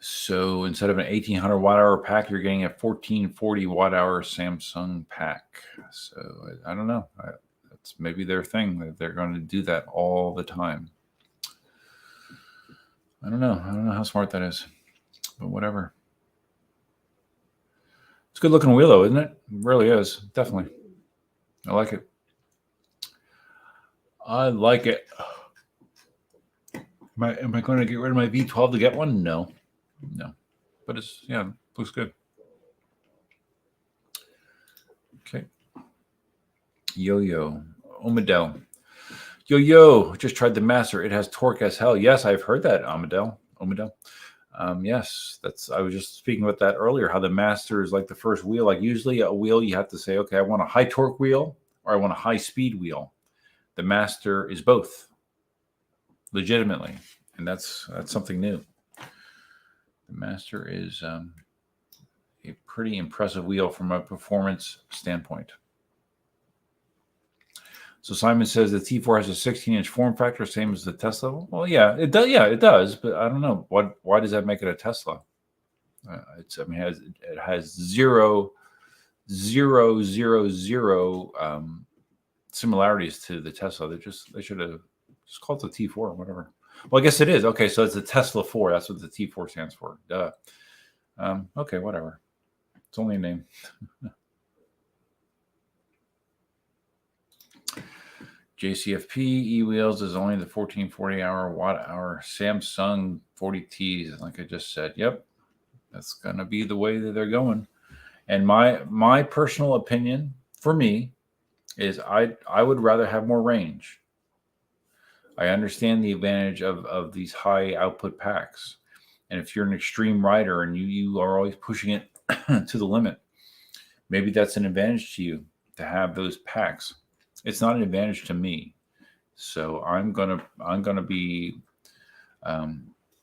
So instead of an 1800 watt hour pack, you're getting a 1440 watt hour Samsung pack. So I don't know. That's maybe their thing, that they're going to do that all the time. I don't know. I don't know how smart that is, but whatever. It's a good looking wheel, though, isn't it? It really is. Definitely. I like it. I like it. Am I going to get rid of my V12 to get one? No. But it's, yeah, looks good. Okay. Yo-Yo. Omadel. Yo-Yo. Just tried the Master. It has torque as hell. Yes, I've heard that, Omadel. Yes, I was just speaking about that earlier, how the Master is like the first wheel. Like usually a wheel, you have to say, okay, I want a high torque wheel or I want a high speed wheel. The Master is both, legitimately, and that's something new. The Master is a pretty impressive wheel from a performance standpoint. So Simon says the T4 has a 16-inch form factor, same as the Tesla. Well, yeah, it does. Yeah, it does. But I don't know why does that make it a Tesla? It has zero similarities to the Tesla. They should have just called it the T4 or whatever. Well, I guess it is. Okay, so it's a Tesla 4. That's what the T4 stands for. Duh. Okay, whatever. It's only a name. JCFP eWheels is only the 1440 watt hour Samsung 40Ts, like I just said. Yep, that's gonna be the way that they're going. And my personal opinion, for me, is I would rather have more range. I understand the advantage of these high output packs, and if you're an extreme rider and you are always pushing it to the limit, maybe that's an advantage to you to have those packs. It's not an advantage to me, so I'm gonna be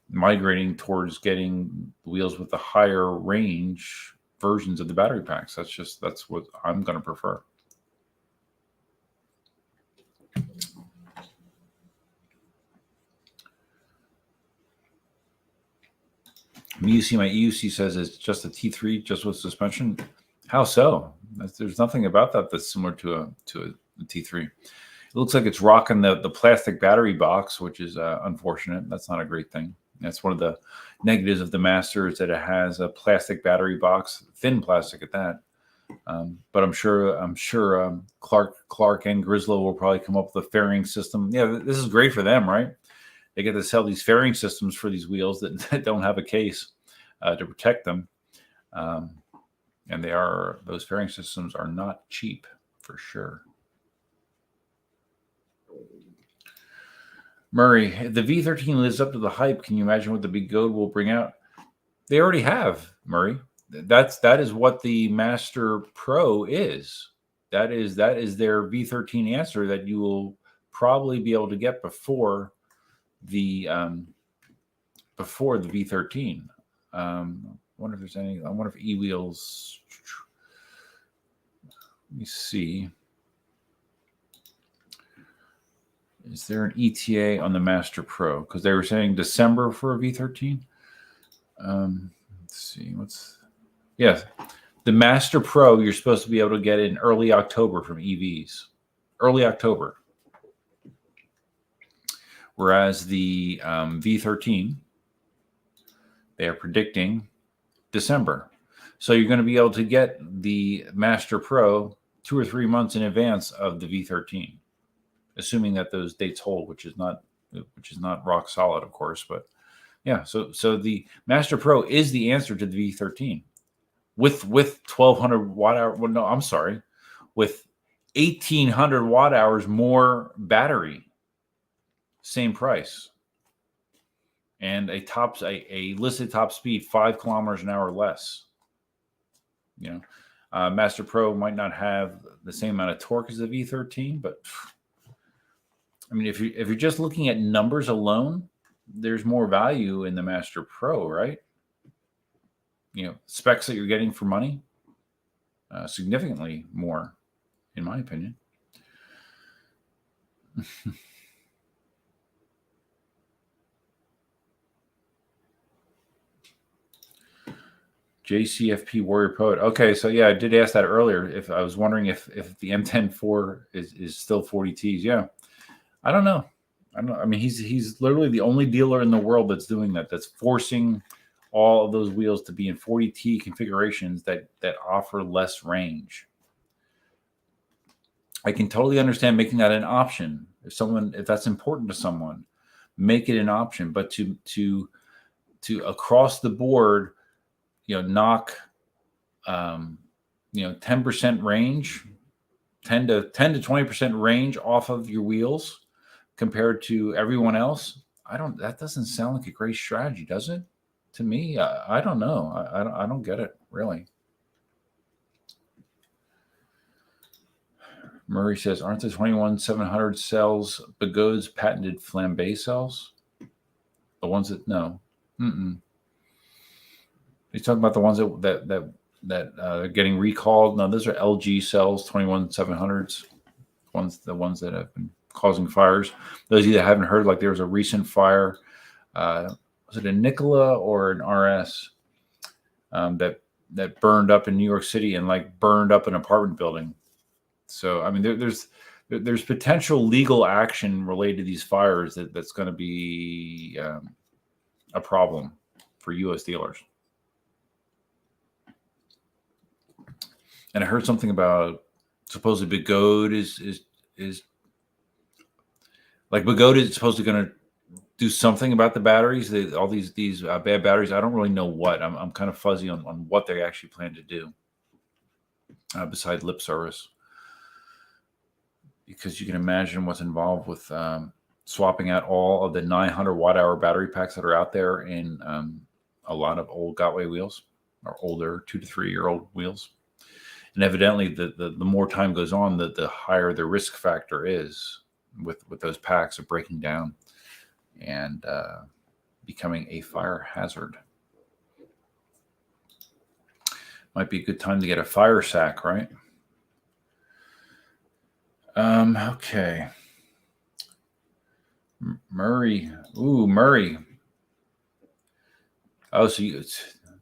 migrating towards getting wheels with the higher range versions of the battery packs. That's what I'm gonna prefer. MUC, my EUC says it's just a T3, just with suspension. How so? There's nothing about that that's similar to a T3. It looks like it's rocking the plastic battery box, which is unfortunate. That's not a great thing. That's one of the negatives of the Master, is that it has a plastic battery box, thin plastic at that. But I'm sure Clark and Grislow will probably come up with a fairing system. Yeah, this is great for them, right? They get to sell these fairing systems for these wheels that don't have a case to protect them. And those fairing systems are not cheap, for sure. Murray, the V13 lives up to the hype. Can you imagine what the big goat will bring out? They already have, Murray. That is what the Master Pro is. That is their V13 answer that you will probably be able to get before the V13. I wonder if there's any. I wonder if eWheels. Let me see. Is there an ETA on the Master Pro? Because they were saying December for a V13. Let's see. The Master Pro, you're supposed to be able to get in early October from EVs. Early October. Whereas the V13, they are predicting December. So you're going to be able to get the Master Pro 2 or 3 months in advance of the V13, assuming that those dates hold, which is not rock solid, of course. But yeah, so the Master Pro is the answer to the V13 with 1200 watt hour. Well, no, I'm sorry, with 1,800 watt hours more battery, same price, and a listed top speed 5 kilometers an hour less. Master Pro might not have the same amount of torque as the V13, but I mean, if you're just looking at numbers alone, there's more value in the Master Pro, right? Specs that you're getting for money, significantly more, in my opinion. JCFP Warrior Poet. Okay, so yeah, I did ask that earlier. If I was wondering if the M10-4 is still 40 Ts. Yeah, I don't know. I mean, he's literally the only dealer in the world that's doing that. That's forcing all of those wheels to be in 40 T configurations that offer less range. I can totally understand making that an option. If that's important to someone, make it an option. But to across the board, knock 10% range, 10 to 20% range off of your wheels compared to everyone else, that doesn't sound like a great strategy, does it? To me, I don't know. I don't get it, really. Murray says, aren't the 21700 cells Bigod's patented flambe cells? The ones that, no. He's talking about the ones that are getting recalled. No, those are LG cells, 21700s. The ones that have been causing fires. Those of you that haven't heard, like there was a recent fire. Was it a Nikola or an RS that burned up in New York City and like burned up an apartment building? So I mean, there's potential legal action related to these fires that's going to be a problem for U.S. dealers. And I heard something about supposedly Bigode is like Bigode is supposed to going to do something about the batteries. All these bad batteries. I don't really know what. I'm kind of fuzzy on what they actually plan to do besides lip service, because you can imagine what's involved with swapping out all of the 900 watt hour battery packs that are out there in a lot of old Gotway wheels or older 2 to 3 year old wheels. And evidently, the more time goes on, the higher the risk factor is with those packs of breaking down and becoming a fire hazard. Might be a good time to get a fire sack, right? Okay. Murray. Ooh, Murray. Oh, so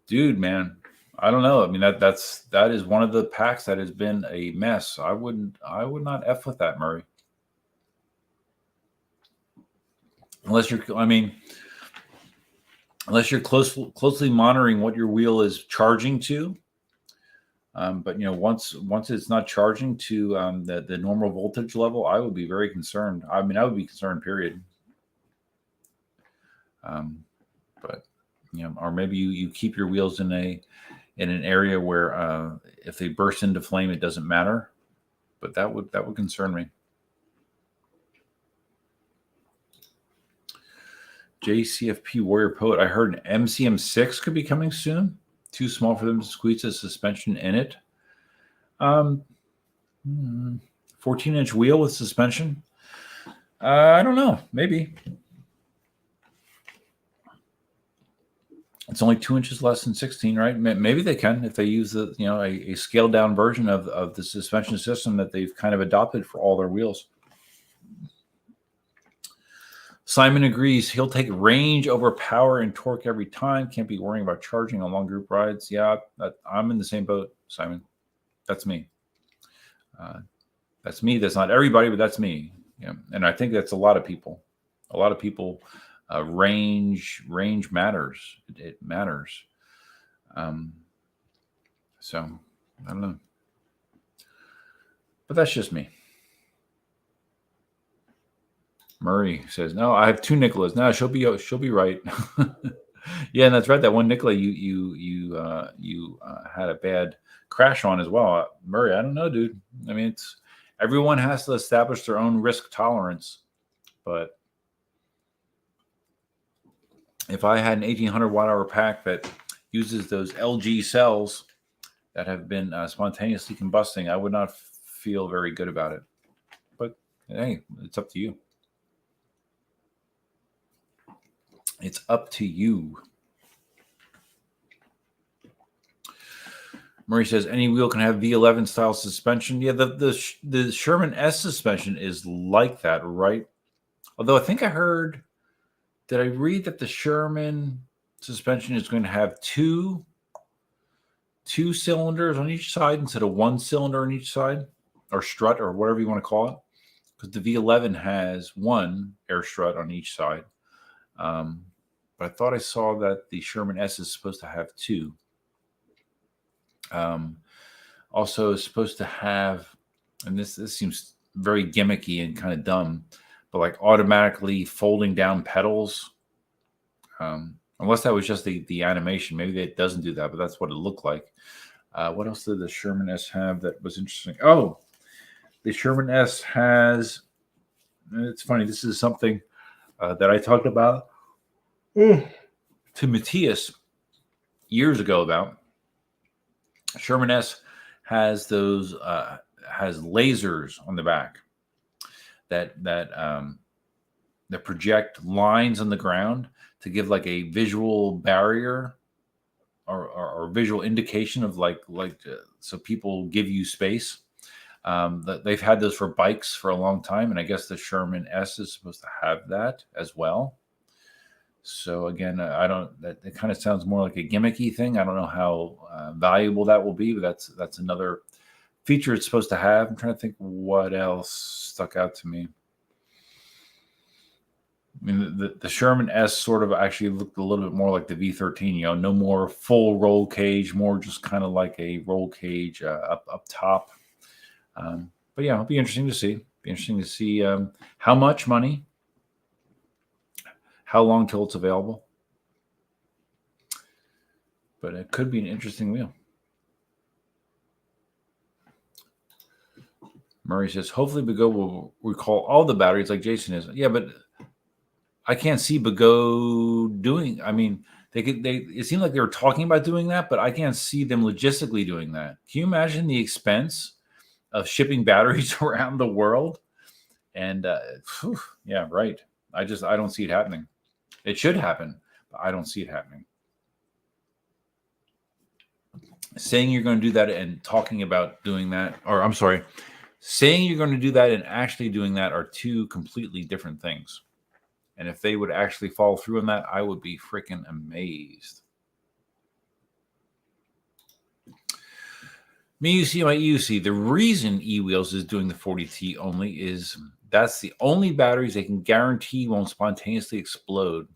dude, man. I don't know. I mean, that is one of the packs that has been a mess. I would not F with that, Murray. Unless you're closely monitoring what your wheel is charging to. But once it's not charging to the normal voltage level, I would be very concerned. I mean, I would be concerned, period. But or maybe you keep your wheels in an area where if they burst into flame, it doesn't matter. But that would concern me. JCFP Warrior Poet. I heard an MCM6 could be coming soon. Too small for them to squeeze a suspension in it. 14-inch wheel with suspension. I don't know. Maybe. It's only 2 inches less than 16, right? Maybe they can if they use a scaled down version of the suspension system that they've kind of adopted for all their wheels. Simon agrees. He'll take range over power and torque every time. Can't be worrying about charging on long group rides. Yeah, I'm in the same boat, Simon. That's me. That's me. That's not everybody, but that's me. Yeah, and I think that's a lot of people. A lot of people. Range matters. It matters. So I don't know, but that's just me. Murray says, "No, I have 2 Nicolas." No, she'll be right. Yeah, and that's right. That one Nicola you had a bad crash on as well, Murray. I don't know, dude. I mean, everyone has to establish their own risk tolerance. But if I had an 1800 watt hour pack that uses those LG cells that have been spontaneously combusting, I would not feel very good about it. But hey, it's up to you. It's up to you. Murray says any wheel can have V11 style suspension. Yeah, the Sherman S suspension is like that, right? Although I think I heard, did I read that the Sherman suspension is going to have two cylinders on each side instead of one cylinder on each side, or strut, or whatever you want to call it? Because the V11 has one air strut on each side. But I thought I saw that the Sherman S is supposed to have two. Also is supposed to have, and this seems very gimmicky and kind of dumb, but like automatically folding down pedals. Unless that was just the animation, maybe it doesn't do that, but that's what it looked like. What else did the Sherman S have that was interesting? Oh, the Sherman S has, it's funny, this is something that I talked about to Matthias years ago about. Sherman S has those has lasers on the back that project lines on the ground to give like a visual barrier or visual indication of like so people give you space. They've had those for bikes for a long time, and I guess the Sherman S is supposed to have that as well. So again, it kind of sounds more like a gimmicky thing. I don't know how valuable that will be, but that's another feature it's supposed to have. I'm trying to think what else stuck out to me. I mean, the Sherman S sort of actually looked a little bit more like the V13. No more full roll cage, more just kind of like a roll cage up top. But yeah, it'll be interesting to see. Be interesting to see how much money. How long till it's available? But it could be an interesting wheel. Murray says, hopefully Bago will recall all the batteries like Jason is. Yeah, but I can't see Bago doing. I mean, it seemed like they were talking about doing that, but I can't see them logistically doing that. Can you imagine the expense of shipping batteries around the world? And yeah, right. I don't see it happening. It should happen, but I don't see it happening. Saying you're going to do that and talking about doing that, or I'm sorry, saying you're going to do that and actually doing that are two completely different things. And if they would actually follow through on that, I would be freaking amazed. My EUC, the reason eWheels is doing the 40T only is that's the only batteries they can guarantee won't spontaneously explode.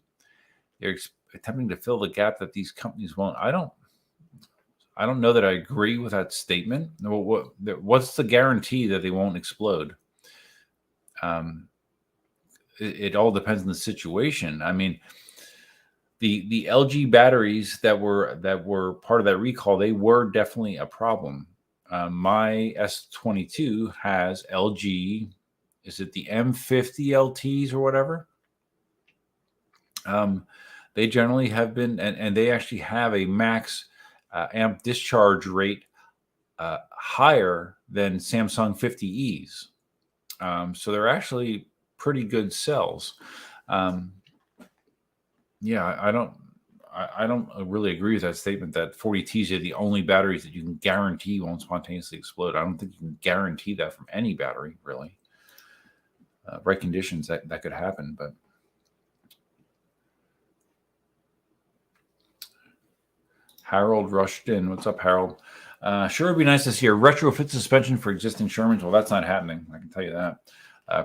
They're attempting to fill the gap that these companies won't. I don't know that I agree with that statement. What's the guarantee that they won't explode? It all depends on the situation. I mean, the LG batteries that were part of that recall, they were definitely a problem. My S22 has LG. Is it the M50 LTs or whatever? They generally have been, and they actually have a max amp discharge rate higher than Samsung 50Es. So they're actually pretty good cells. Yeah, I don't really agree with that statement that 40Ts are the only batteries that you can guarantee won't spontaneously explode. I don't think you can guarantee that from any battery, really. Right conditions, that could happen, but Harold rushed in. What's up, Harold? Sure, it'd be nice to see a retrofit suspension for existing Shermans. Well, that's not happening. I can tell you that.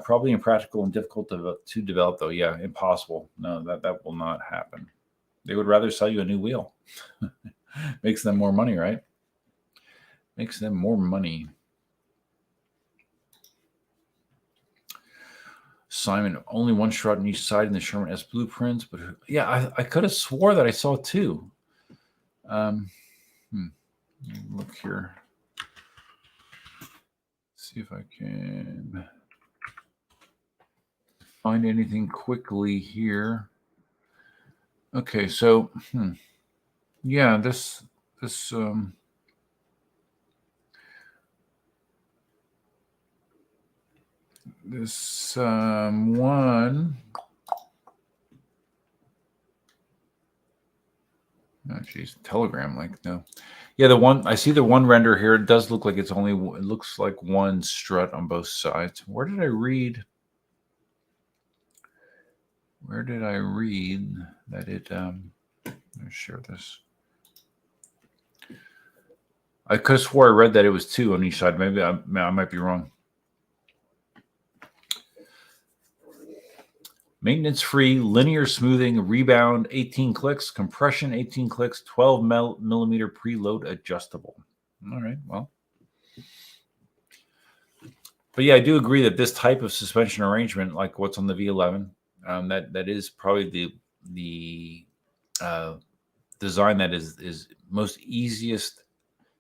Probably impractical and difficult to develop, though. Yeah, impossible. No, that will not happen. They would rather sell you a new wheel. Makes them more money, right? Makes them more money. Simon, only one strut on each side in the Sherman S blueprints, but yeah, I could have swore that I saw two. Look here. see if I can find anything quickly here. Okay, so yeah, this one oh geez, Telegram link. No. Yeah, the one I see the one render here. It does look like it's only it looks like one strut on both sides. Where did I read that it let's share this. I could have swore I read that it was two on each side. Maybe I might be wrong. Maintenance free, linear smoothing, rebound 18 clicks, compression 18 clicks, 12 millimeter preload adjustable. All right, well. But yeah, I do agree that this type of suspension arrangement, like what's on the V11, that is probably the design that is most easiest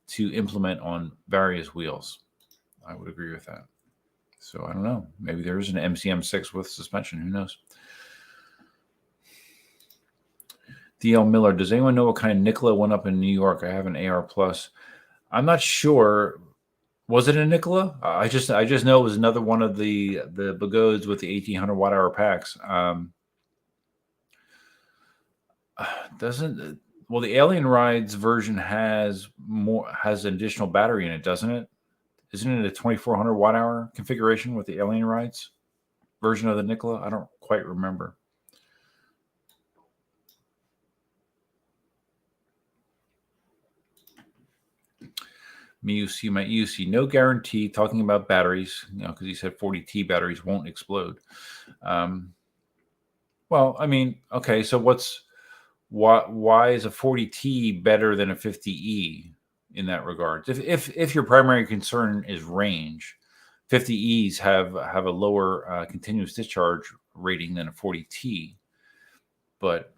to implement on various wheels. I would agree with that. So I don't know. Maybe there is an MCM6 with suspension. Who knows? DL Miller, does anyone know what kind of Nikola went up in New York? I have an AR Plus. I'm not sure. Was it a Nikola? I just know it was another one of the Bagodes with the 1800 watt hour packs. The Alien Rides version has an additional battery in it, doesn't it? Isn't it a 2400 watt hour configuration with the Alien Rides version of the Nikola? I don't quite remember. MIUC, my EUC, no guarantee. Talking about batteries, because he said 40T batteries won't explode. Well, I mean, okay, so why is a 40T better than a 50E in that regard? If your primary concern is range, 50Es have a lower continuous discharge rating than a 40T, but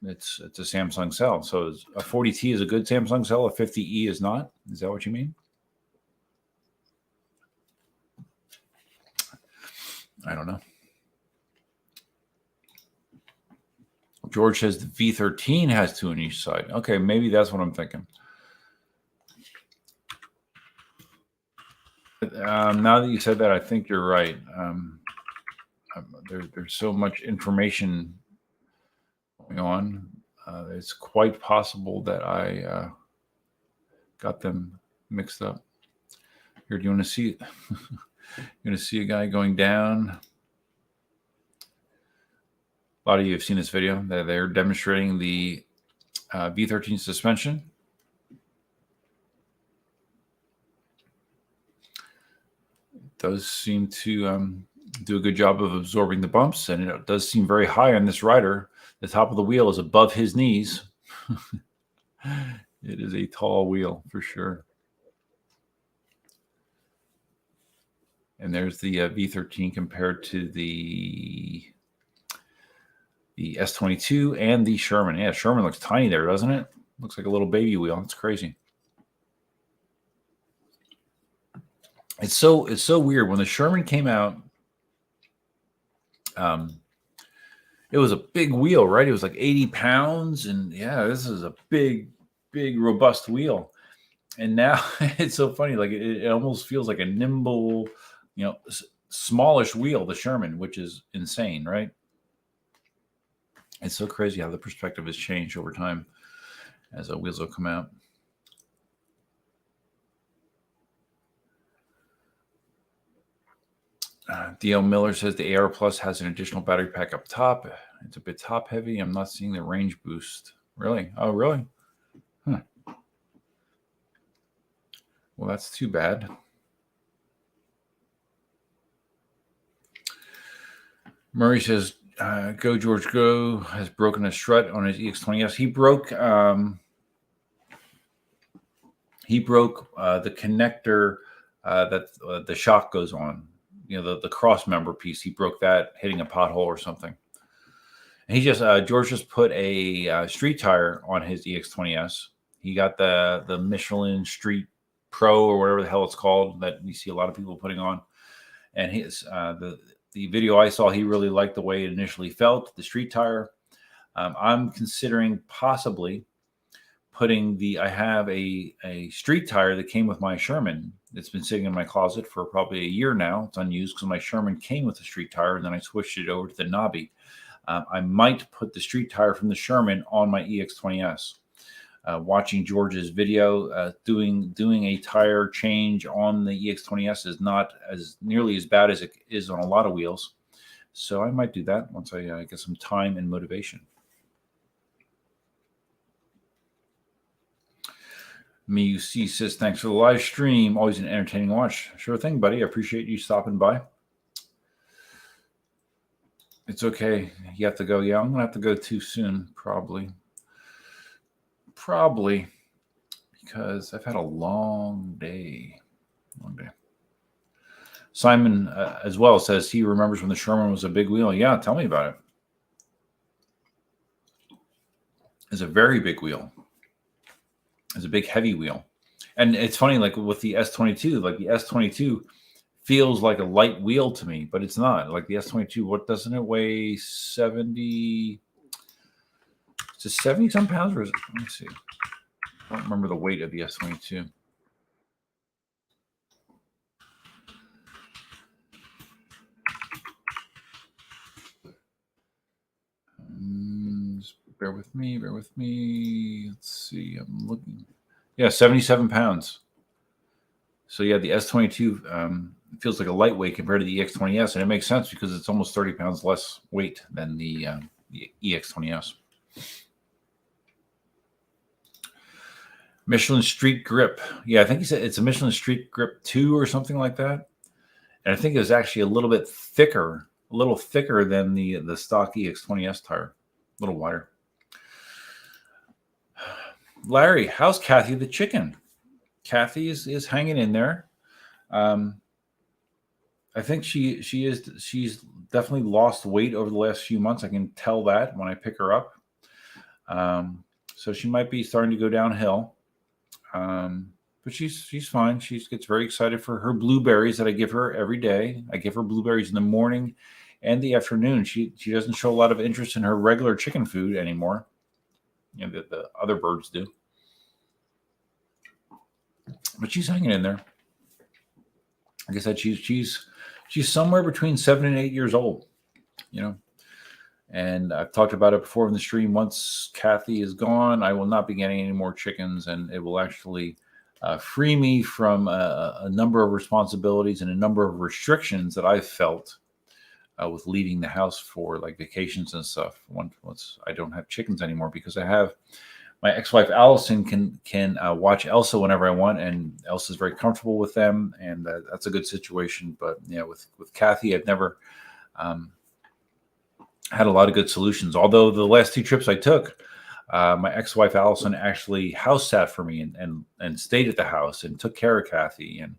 it's a Samsung cell. So a 40T is a good Samsung cell, a 50E is not? Is that what you mean? I don't know. George says the V13 has two on each side. Okay, maybe that's what I'm thinking. Now that you said that, I think you're right. There's so much information going on. It's quite possible that I got them mixed up. Here, do you want to see? You're going to see a guy going down. A lot of you have seen this video. They're demonstrating the V13 suspension. It does seem to do a good job of absorbing the bumps, and it does seem very high on this rider. The top of the wheel is above his knees. It is a tall wheel for sure. And there's the V13 compared to the S22 and the Sherman. Yeah, Sherman looks tiny there, doesn't it? Looks like a little baby wheel. It's crazy. It's so weird. When the Sherman came out, it was a big wheel, right? It was like 80 pounds. And yeah, this is a big, robust wheel. And now it's so funny. Like it almost feels like a nimble, smallish wheel, the Sherman, which is insane, right? It's so crazy how the perspective has changed over time as the wheels will come out. DL Miller says the AR Plus has an additional battery pack up top. It's a bit top heavy. I'm not seeing the range boost. Really? Oh, really? Huh. Well, that's too bad. Murray says, Go George Go has broken a strut on his EX20S. He broke the connector that the shock goes on. The cross member piece. He broke that hitting a pothole or something. And he George just put a street tire on his EX20S. He got the Michelin Street Pro or whatever the hell it's called that you see a lot of people putting on. And his the video I saw, he really liked the way it initially felt, the street tire. I'm considering possibly putting I have a street tire that came with my Sherman. It's been sitting in my closet for probably a year now. It's unused because my Sherman came with a street tire, and then I switched it over to the knobby. I might put the street tire from the Sherman on my EX20S. Watching George's video, doing a tire change on the EX20S is not as nearly as bad as it is on a lot of wheels. So I might do that once I get some time and motivation. MUC says, thanks for the live stream. Always an entertaining watch. Sure thing, buddy. I appreciate you stopping by. It's okay. You have to go. Yeah, I'm going to have to go too soon, probably. Because I've had a long day. Simon as well says he remembers when the Sherman was a big wheel. Yeah, tell me about it. It's a very big wheel. It's a big heavy wheel. And it's funny, like with the S22, like the S22 feels like a light wheel to me, but it's not. Like the S22, what doesn't it weigh? 70? Is it 70 some pounds or is it? Let me see. I don't remember the weight of the S22. Just bear with me. Let's see. I'm looking. Yeah, 77 pounds. So yeah, the S22 feels like a lightweight compared to the EX20S, and it makes sense because it's almost 30 pounds less weight than the EX20S. Michelin Street Grip. Yeah, I think he said it's a Michelin Street Grip 2 or something like that. And I think it was actually a little thicker than the stock EX20S tire. A little wider. Larry, how's Kathy the chicken? Kathy is hanging in there. I think she's definitely lost weight over the last few months. I can tell that when I pick her up. So she might be starting to go downhill. But she's fine. She gets very excited for her blueberries that I give her every day. I give her blueberries in the morning and the afternoon. She doesn't show a lot of interest in her regular chicken food anymore. You know, the other birds do. But she's hanging in there. Like I said, she's somewhere between 7 and 8 years old, you know. And I've talked about it before in the stream. Once Kathy is gone, I will not be getting any more chickens, and it will actually free me from a number of responsibilities and a number of restrictions that I've felt with leaving the house for like vacations and stuff. Once I don't have chickens anymore, because I have my ex-wife Allison can watch Elsa whenever I want, and Elsa's very comfortable with them, and that's a good situation. But yeah, with Kathy, I've never had a lot of good solutions. Although the last 2 trips I took, my ex-wife Allison actually house sat for me and stayed at the house and took care of Kathy. And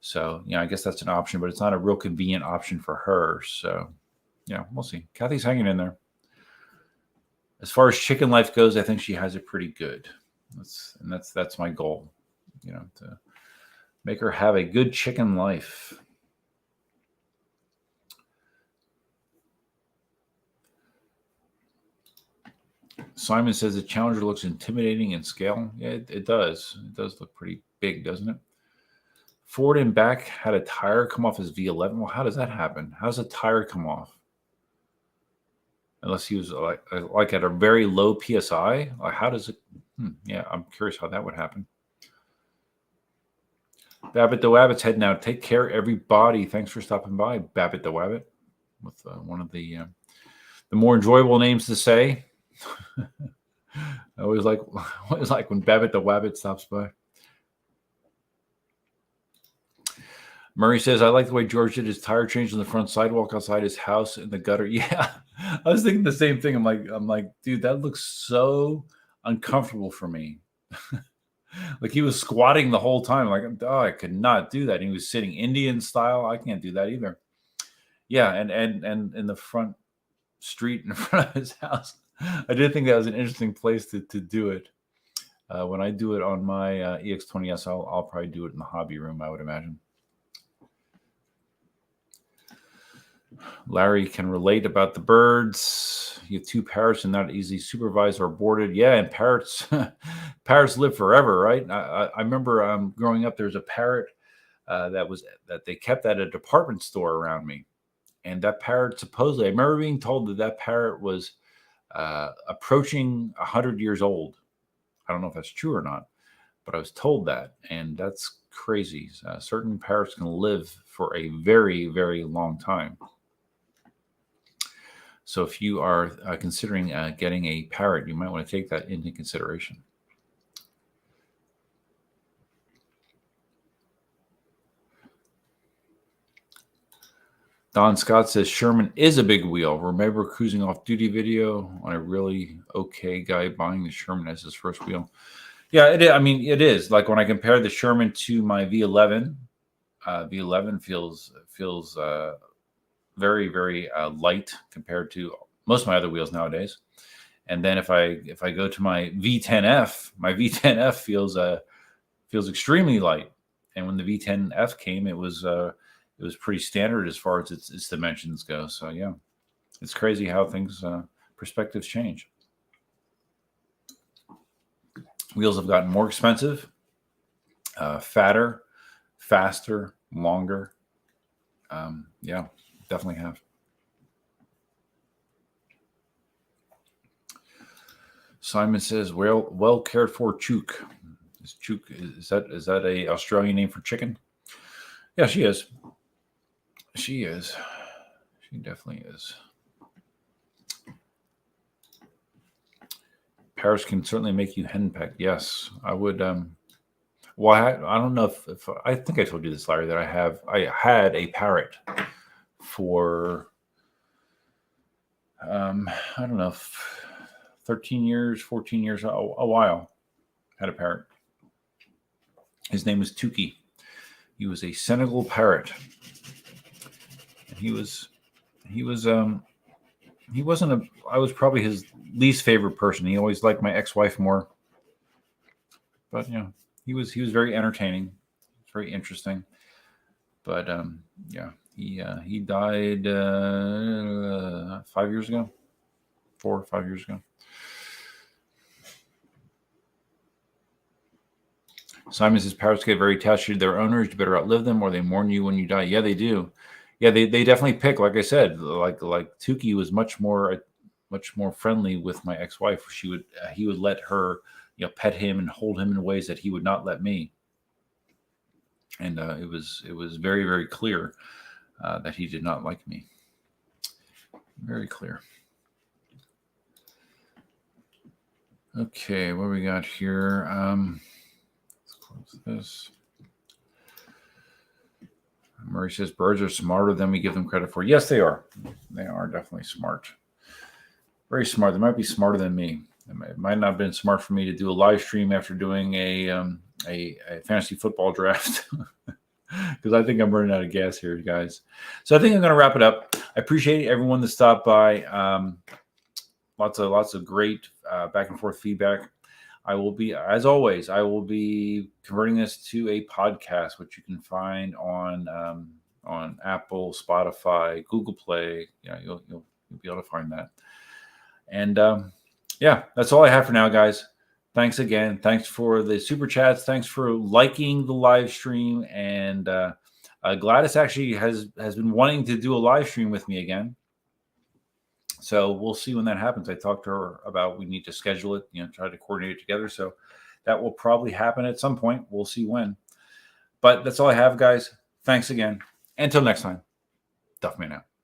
so, I guess that's an option, but it's not a real convenient option for her. So, we'll see. Kathy's hanging in there. As far as chicken life goes, I think she has it pretty good. That's my goal, to make her have a good chicken life. Simon says the Challenger looks intimidating in scale. Yeah, it does. It does look pretty big, doesn't it? Ford and back had a tire come off his V11. Well, how does that happen? How does a tire come off? Unless he was like at a very low PSI. Like how does it? Yeah, I'm curious how that would happen. Babbitt the Wabbit's heading out. Take care, everybody. Thanks for stopping by, Babbitt the Wabbit, with one of the more enjoyable names to say. I always like when Babbitt the Wabbit stops by. Murray says, I like the way George did his tire change on the front sidewalk outside his house in the gutter. Yeah, I was thinking the same thing. I'm like, dude, that looks so uncomfortable for me. Like he was squatting the whole time. Like, oh, I could not do that. And he was sitting Indian style. I can't do that either. Yeah, and in the front street in front of his house. I did think that was an interesting place to do it. When I do it on my EX20S, I'll probably do it in the hobby room, I would imagine. Larry can relate about the birds. You have 2 parrots and not easily supervised or boarded. Yeah, and parrots, parrots live forever, right? I remember growing up, there was a parrot that they kept at a department store around me, and that parrot supposedly, I remember being told that parrot was approaching 100 years old. I don't know if that's true or not, but I was told that, and that's crazy. Certain parrots can live for a very, very long time. So if you are considering getting a parrot, you might want to take that into consideration. Don Scott says Sherman is a big wheel. Remember cruising off duty video on a really okay guy buying the Sherman as his first wheel. Yeah, it is. I mean, it is. Like when I compare the Sherman to my V11, V11 feels very, very light compared to most of my other wheels nowadays. And then if I go to my V10F feels extremely light. And when the V10F came, it was pretty standard as far as its dimensions go. So yeah, it's crazy how things perspectives change. Wheels have gotten more expensive, fatter, faster, longer. Yeah, definitely have. Simon says, well cared for chook. Is chook, is that a Australian name for chicken? Yeah, she is. She is. She definitely is. Paris can certainly make you henpecked. Yes, I would. Well, I don't know if I think I told you this, Larry, that I had a parrot for I don't know, 13 years, 14 years, a while. Had a parrot. His name was Tuki. He was a Senegal parrot. And he wasn't I was probably his least favorite person. He always liked my ex-wife more. But yeah, he was very entertaining. Very interesting. But yeah, he died 5 years ago. 4 or 5 years ago. Simon says parrots get very attached to their owners. You better outlive them or they mourn you when you die. Yeah, they do. Yeah, they definitely pick. Like I said, like Tuki was much more friendly with my ex-wife. He would let her, pet him and hold him in ways that he would not let me. And it was very, very clear that he did not like me. Very clear. Okay, what do we got here? Let's close this. Murray says birds are smarter than we give them credit for. Yes, they are. They are definitely smart. Very smart. They might be smarter than me. It might not have been smart for me to do a live stream after doing a fantasy football draft. Because I think I'm running out of gas here, guys. So I think I'm going to wrap it up. I appreciate everyone that stopped by. Lots of great back and forth feedback. I will be, as always, converting this to a podcast, which you can find on Apple, Spotify, Google Play. Yeah, you'll be able to find that. And yeah, that's all I have for now, guys. Thanks again. Thanks for the super chats. Thanks for liking the live stream. And Gladys actually has been wanting to do a live stream with me again. So we'll see when that happens. I talked to her about we need to schedule it, try to coordinate it together. So that will probably happen at some point. We'll see when. But that's all I have, guys. Thanks again. Until next time, Duffman out.